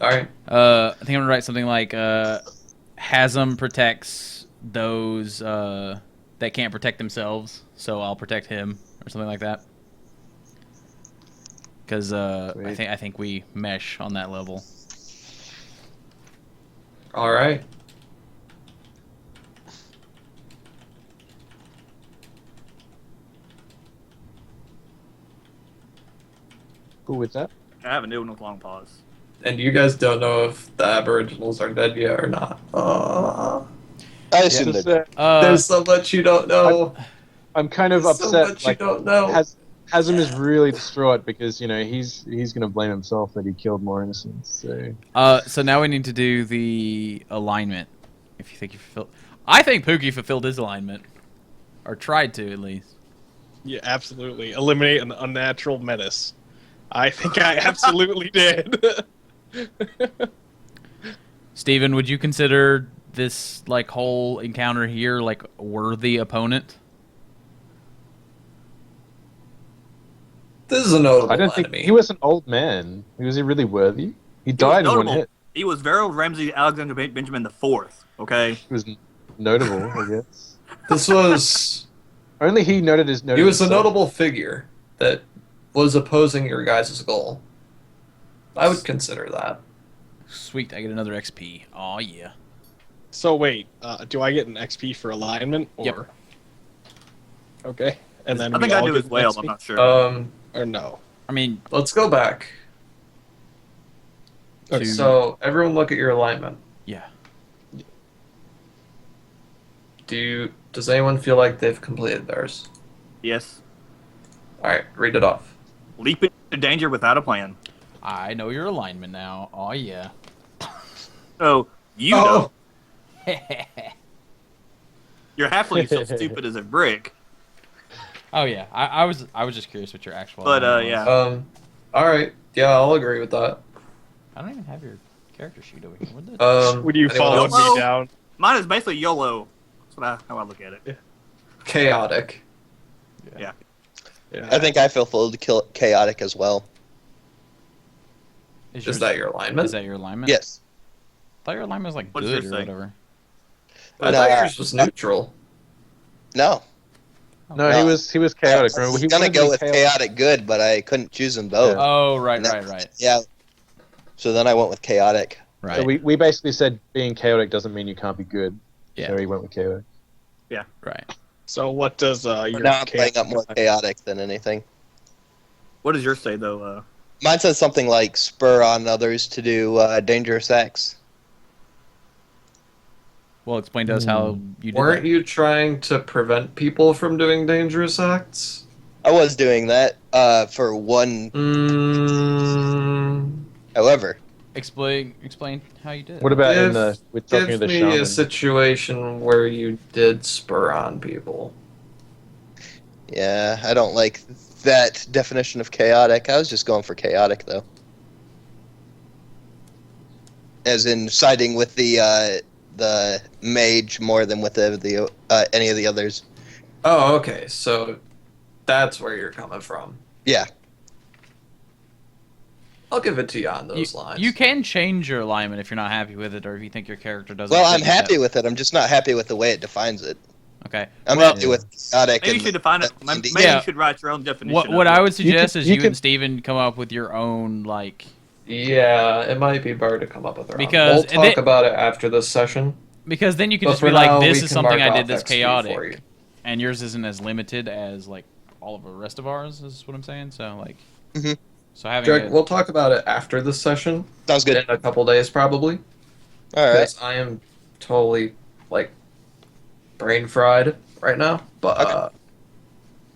All right. I think I'm gonna write something like Hasm protects those that can't protect themselves, so I'll protect him or something like that. Because Sweet. I think we mesh on that level. All right. cool with that. I have a new one with long pause. And you guys don't know if the Aboriginals are dead yet or not. I assume Just, that. There's so much you don't know. I'm kind of There's so upset. much Like, you don't know. Hazem is really distraught because he's gonna blame himself that he killed more innocents. So now we need to do the alignment. If you think you fulfilled, I think Pookie fulfilled his alignment, or tried to at least. Yeah, absolutely. Eliminate an unnatural menace. I think I absolutely did. Steven, would you consider this like whole encounter here like worthy opponent? This is a notable I don't think enemy. he was an old man. Was he really worthy? He died in one notable. hit. He was Veryl Ramsey Alexander Benjamin IV. Okay. He was notable, I guess. This was Only he noted his noted he was a himself. notable figure that was opposing your guys' goal. I would consider that. Sweet, I get another XP. Oh yeah. So wait, do I get an XP for alignment or? Yep. Okay, and then I think we I all do get as well. an I'm XP? not sure. Or no? I mean, Let's go back. to, So everyone look at your alignment. yeah. Does anyone feel like they've completed theirs? Yes. Alright, read it off. Leap into danger without a plan. I know your alignment now. Oh yeah. So you Oh. know your halfling is so stupid as a brick. Oh yeah. I was just curious what your actual. But, alignment was. yeah. Alright. Yeah, I'll agree with that. I don't even have your character sheet over here. What the? Would you anyone follow else? me down? Mine is basically YOLO. That's how I look at it. Chaotic. Yeah. I think I fulfilled chaotic as well. Is Is that your alignment? Is that your alignment? Yes. I thought your alignment was like What does good yours or say? whatever. I No, thought yours was neutral. No. No, No. he was chaotic. I Remember? was He gonna wanted to go be with chaotic good, but I couldn't choose them both. Oh right, And that- right. Yeah. So then I went with chaotic. Right. So we basically said being chaotic doesn't mean you can't be good. Yeah. So he went with chaotic. Right. So what does your Now I'm playing chaos- up more chaotic than anything. What does yours say though? Mine says something like spur on others to do dangerous acts. Well, explain to us how you did Weren't that. you trying to prevent people from doing dangerous acts? I was doing that for one. However, Explain how you did it. What about in Give- the we're talking Give to the me a shaman? situation where you did spur on people. yeah, I don't like that definition of chaotic. I was just going for chaotic though, as in siding with the mage more than with the any of the others. Oh, okay. So that's where you're coming from. Yeah, I'll give it to you on those lines. You can change your alignment if you're not happy with it, or if you think your character doesn't. well, fit I'm with happy that. with it. I'm just not happy with the way it defines it. Okay. I'm Well, happy with chaotic. Maybe you and should define it. the Maybe Yeah. you should write your own definition. What of I it. would suggest is you you can- and Steven come up with your own Yeah, it might be better to come up with our own. Because- We'll talk about it after this session. because then you can But just for be like, now, this we is can something mark I did off that's XP for chaotic, you. and yours isn't as limited as like all of the rest of ours. Is what I'm saying. So like, Mhm. so having Dreg, it, we'll talk about it after this session. Sounds good. In a couple days, probably. All right. Because I am totally, like, brain fried right now. But Okay.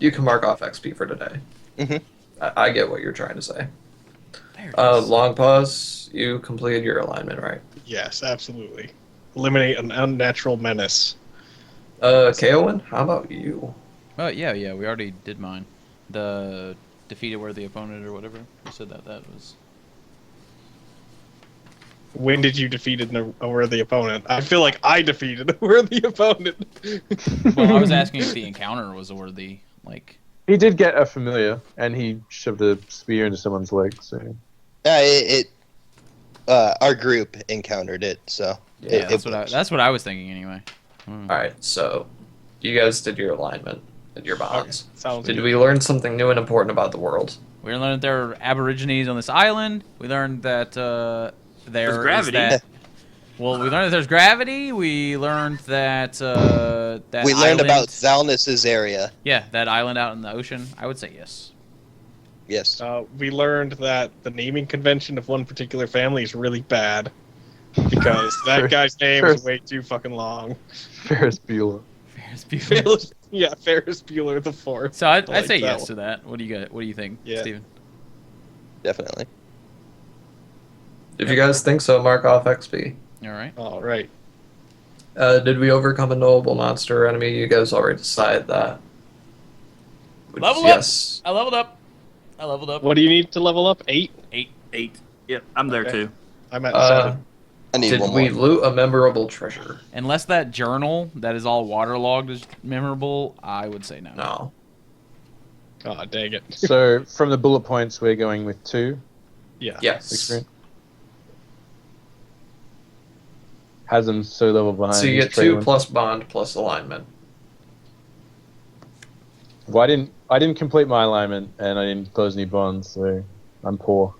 you can mark off XP for today. Mhm. I get what you're trying to say. there it is. Long pause. You completed your alignment, right? Yes, absolutely. Eliminate an unnatural menace. Kaowen, how about you? Oh yeah, we already did mine. The defeat a worthy opponent or whatever. You said that was. When did you defeat a worthy opponent? I feel like I defeated a worthy opponent. Well, I was asking if the encounter was a worthy like. He did get a familiar, and he shoved a spear into someone's leg. So Our group encountered it, so Yeah, it that's what I was thinking anyway. Hmm. Alright, so you guys did your alignment and your bonds. Sounds Did good. we learn something new and important about the world? We learned that there are aborigines on this island. We learned that There's is gravity. that- well, we learned that there's gravity. We learned that that we learned island- about Zalnis's area. yeah, that island out in the ocean. I would say yes. Yes. We learned that the naming convention of one particular family is really bad because that guy's name is way too fucking long. Ferris Bueller. Ferris Bueller. Ferris Bueller the Fourth. So I'd like say that yes one. to that. What do you got? What do you think, Yeah. Steven? Definitely. If you guys think so, mark off XP. All right. All right. Did we overcome a knowable monster or enemy? You guys already decided that. Which Level is up! yes. I leveled up. I leveled up. What do you need to level up? 8? 8. Yep, I'm there Okay. too. I'm at Uh, 7. I need did one we more. loot a memorable treasure? Unless that journal that is all waterlogged is memorable, I would say no. No. Oh, dang it. So from the bullet points, we're going with 2 Yeah. Yes. experience. Has him so level behind. So you his get 2 trailing. plus bond plus alignment. Well, I didn't complete my alignment, and I didn't close any bonds, so I'm poor.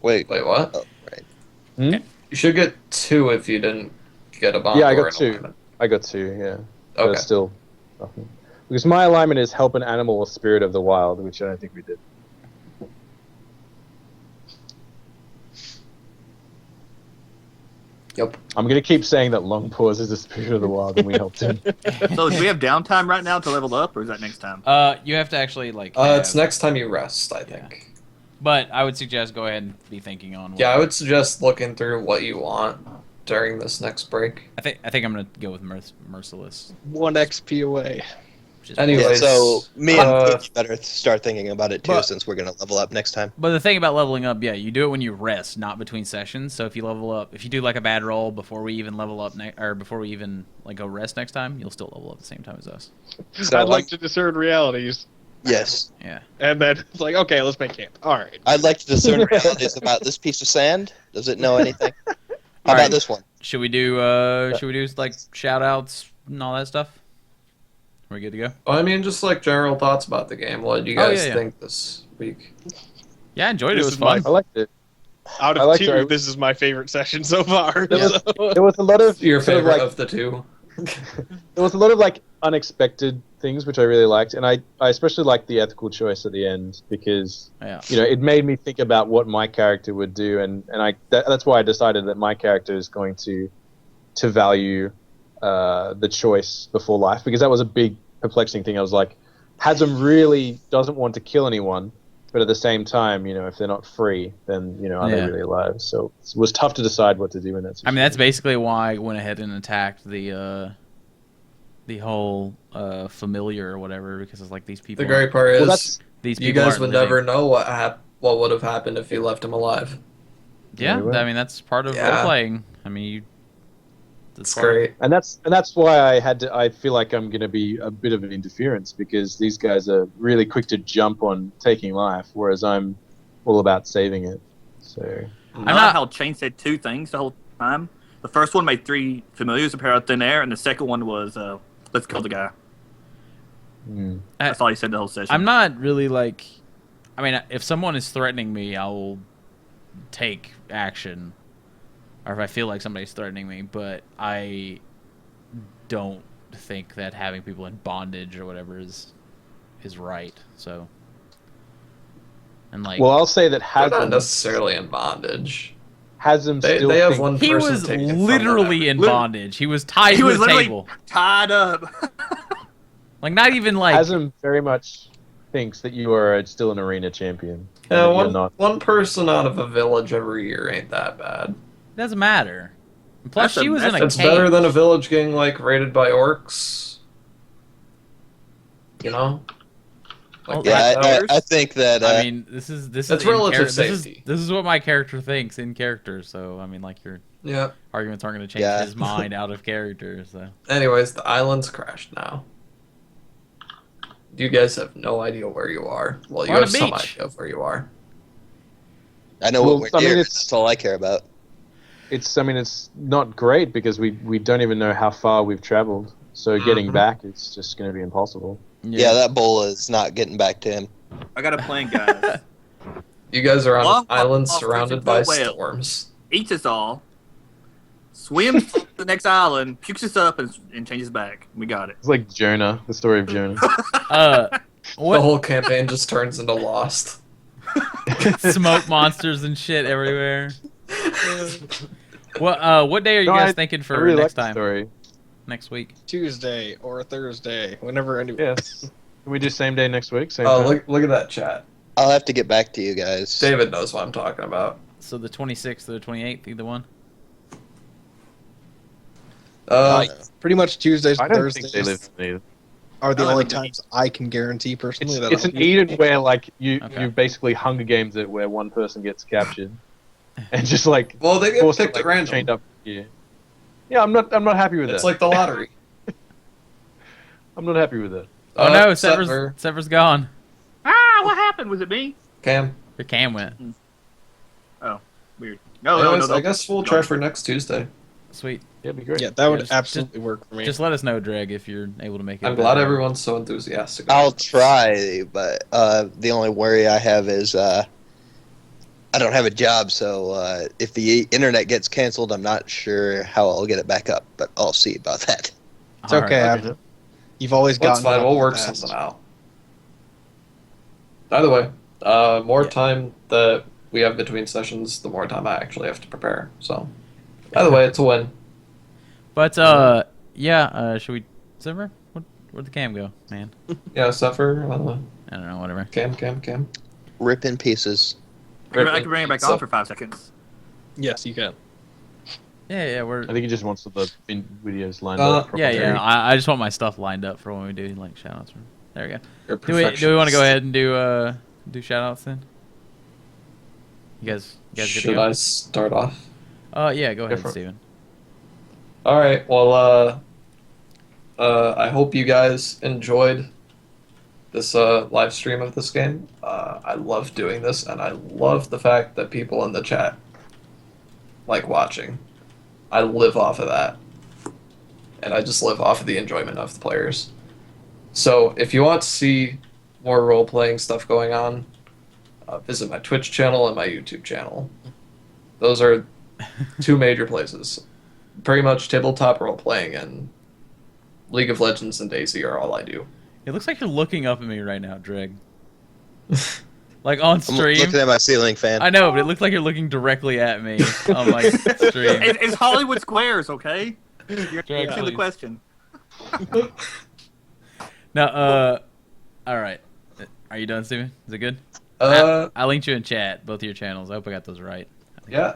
Wait. Wait, what? Oh, right. You should get 2 if you didn't get a bond. Yeah, I or got an 2. alignment. I got 2, yeah. But Okay. it's still nothing. Because my alignment is help an animal or spirit of the wild, which I don't think we did. Yep. I'm gonna keep saying that Long Paws is a spirit of the wild, and we helped him. So do we have downtime right now to level up, or is that next time? You have to actually like. It's have- next time you rest, I think. But I would suggest go ahead and be thinking on. What, Yeah, I would suggest looking through what you want during this next break. I think I'm gonna go with merciless. 1 XP away. Which is Anyways, Yeah, so me and uh, Pookie better start thinking about it too, but- since we're gonna level up next time. But the thing about leveling up, yeah, you do it when you rest, not between sessions. So if you level up, if you do like a bad roll before we even level up, or before we even like go rest next time, you'll still level up at the same time as us. So I'd like to discern realities. Yes, Yeah. And then it's like, okay, let's make camp. All right. I'd like to discern realities about this piece of sand. Does it know anything? How about Alright. this one? Should we do like shout outs and all that stuff? We're good to go. Well, I mean, just like general thoughts about the game. What did you Oh, guys yeah. think this week? Yeah, I enjoyed it. It This was is my fun. I liked it. Out I of like 2, to- this is my favorite session so far. There was, So- there was a lot of Your sort of favorite like of the 2? There was a lot of like unexpected things which I really liked, and I especially liked the ethical choice at the end because Yeah. it made me think about what my character would do, and that's why I decided that my character is going to value the choice before life, because that was a big perplexing thing. I was like, Hazem really doesn't want to kill anyone, but at the same time, if they're not free, then are they Yeah. really alive? So it was tough to decide what to do in that situation. I mean, that's basically why I went ahead and attacked the whole familiar or whatever, because it's like these people. The great part is that's these you people guys aren't would living. never know what would have happened if you left him alive. Yeah, Yeah, we will. I mean that's part of Yeah. role playing. I mean, It's great. And that's why I feel like I'm going to be a bit of an interference, because these guys are really quick to jump on taking life, whereas I'm all about saving it. So I I'm like not- how Chain said two things the whole time. The first one made three familiars appear out of thin air, and the second one was, let's kill the guy. That's all he said the whole session. I'm not really like. I mean, if someone is threatening me, I will take action, or if I feel like somebody's threatening me. But I don't think that having people in bondage or whatever is right. So, and like, well, I'll say that They're not Hazem necessarily in bondage. still They have thinks- one he person was taking it from them literally in Lit- bondage. He was tied he to was a literally table. tied up. Like not even like. Hazem very much thinks that you are still an arena champion. Yeah, and that you're not. one person out of a village every year ain't that bad. It doesn't matter. And plus, That's she was in a It's cage. better than a village getting like raided by orcs. You know? Well, Yeah, I think that. I mean, this is That's in relative this is safety. this is what my character thinks in character. So I mean, like your Yeah. arguments aren't going to change Yeah. his mind out of character. So Anyways, the island's crashed now. You guys have no idea where you are. Well, you We're on have a some beach. idea of where you are. I know Well, what we're I mean, near. it's- That's all I care about. It's not great because we don't even know how far we've traveled. So getting Mhm. back is just going to be impossible. Yeah, that bull is not getting back to him. I got a plan, guys. You guys are on Long an island off surrounded freaking by whale. storms. Eats us all, swims to the next island, pukes us up, and changes back. We got it. It's like Jonah, the story of Jonah. The what whole campaign just turns into Lost. smoke monsters and shit everywhere. What day are you No, guys I- thinking I for really next like the time? story. Next week? Tuesday or Thursday, whenever any. Yes. Can we do same day next week? Same Oh, time? look at that chat. I'll have to get back to you guys. David knows what I'm talking about. So the 26th or the 28th, either one. Pretty much Tuesdays I and don't Thursdays think they live in Eden. are the I only live in times I can guarantee personally that It's I'll an be- Eden where like you Okay. basically Hunger Games it where one person gets captured and just like Well, they get forced to, picked like, at random. chained up here. Yeah, I'm not happy with It's that. like the lottery. I'm not happy with it. Oh no, Setver, Sever's gone. Ah, what happened? Was it me? Cam. Your cam went. Weird. No, Anyways, no. I guess we'll try for next Tuesday. Sweet. Yeah, it'd be great. Yeah, that would just- absolutely work for me. Just let us know, Dreg, if you're able to make it. I'm glad everyone's so enthusiastic. I'll about this. try, but the only worry I have is I don't have a job, so if the internet gets canceled, I'm not sure how I'll get it back up, but I'll see about that. It's okay. You've always That's gotten. fine. it We'll up work fast. something out. Either way, more Yeah. time that we have between sessions, the more time I actually have to prepare. So, either way, it's a win. But should we? Sever? Where'd the cam go, man? Yeah, Setver, I don't know. Whatever. Cam. Rip in pieces. I can bring it back on for 5 seconds. Yes, you can. Yeah, we're. I think he just wants the videos lined Uh, up. Yeah, properly. yeah. I just want my stuff lined up for when we do like shoutouts. There we go. You're Do we want to go ahead and do shoutouts then? You guys good to Should go? I start off? Yeah, go ahead, Different. Steven. All right. Well, I hope you guys enjoyed this live stream of this game. I love doing this, and I love the fact that people in the chat like watching. I live off of that, and I just live off of the enjoyment of the players. So, if you want to see more role-playing stuff going on, visit my Twitch channel and my YouTube channel. Those are two major places. Pretty much tabletop role-playing and League of Legends and Daisy are all I do. It looks like you're looking up at me right now, Dreg. Like on I'm stream. looking at my ceiling fan. I know, but it looks like you're looking directly at me on my stream. It's Hollywood Squares, okay? You're Dreg, answering the please. question. Now, all right. Are you done, Steven? Is it good? I linked you in chat, both of your channels. I hope I got those right. Yeah.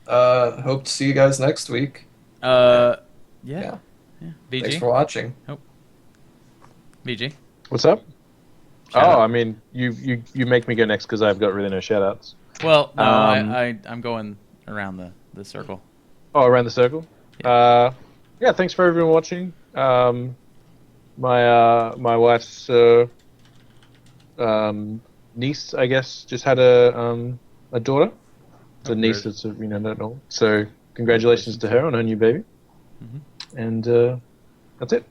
Hope to see you guys next week. Yeah. Yeah. VG? Thanks for watching. VG? What's up? Shout out. I mean, you make me go next because I've got really no shoutouts. Well, no, Um, I'm going around the circle. Oh, around the circle. Yeah, thanks for everyone watching. My wife's niece, I guess, just had a daughter. It's a niece that's not normal. So congratulations to her on her new baby. Mm-hmm. And that's it.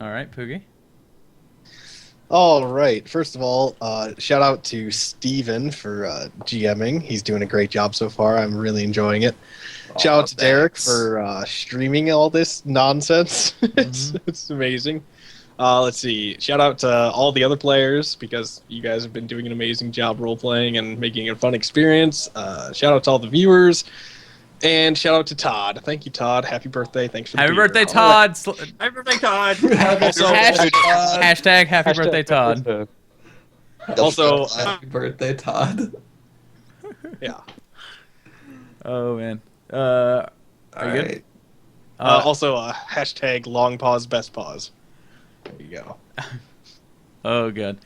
All right, Pookie. All right. First of all, shout out to Steven for GMing. He's doing a great job so far. I'm really enjoying it. Shout out to Derek thanks. for streaming all this nonsense. It's amazing. Let's see. Shout out to all the other players because you guys have been doing an amazing job role playing and making it a fun experience. Shout out to all the viewers. And shout out to Todd. Thank you, Todd. Happy birthday. Thanks for the Happy beer. birthday, Todd. Happy birthday, Todd. Hashtag happy birthday, Todd. Also, Happy birthday, Todd. yeah. Oh, man. Are you good? Alright. Also, hashtag long pause, best pause. There you go. Oh, good.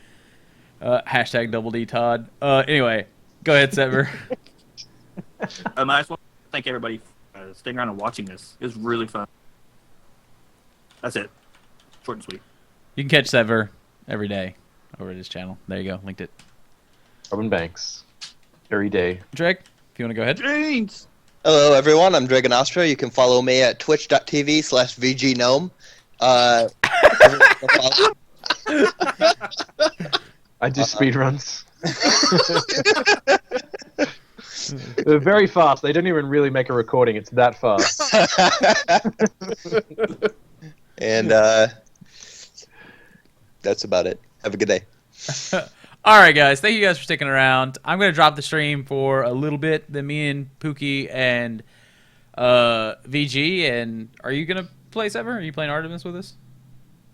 Hashtag double D, Todd. Anyway, go ahead, Setver. I just want to thank everybody for staying around and watching this. It was really fun. That's it. Short and sweet. You can catch Setver every day over at his channel. There you go. Linked it. Robin Banks. Every day. Dreg, if you want to go ahead. James! Hello, everyone. I'm Dreg You can follow me at twitch.tv/VGGnome. I do speedruns. They're very fast. They don't even really make a recording. It's that fast. And that's about it. Have a good day. All right, guys. Thank you guys for sticking around. I'm going to drop the stream for a little bit. Then me and Pookie and VG. And are you going to play Setver? Are you playing Artemis with us?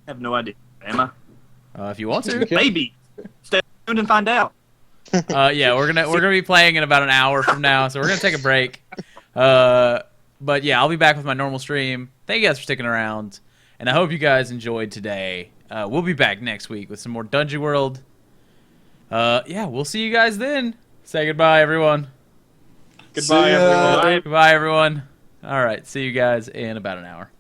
I have no idea. Am I? If you want to. Maybe. Stay tuned and find out. Yeah, we're gonna be playing in about an hour from now, so we're gonna take a break. But yeah, I'll be back with my normal stream. Thank you guys for sticking around, and I hope you guys enjoyed today. We'll be back next week with some more Dungeon World. Yeah, we'll see you guys then. Say goodbye, everyone. Goodbye, See ya. everyone. Goodbye, everyone. All right, see you guys in about an hour.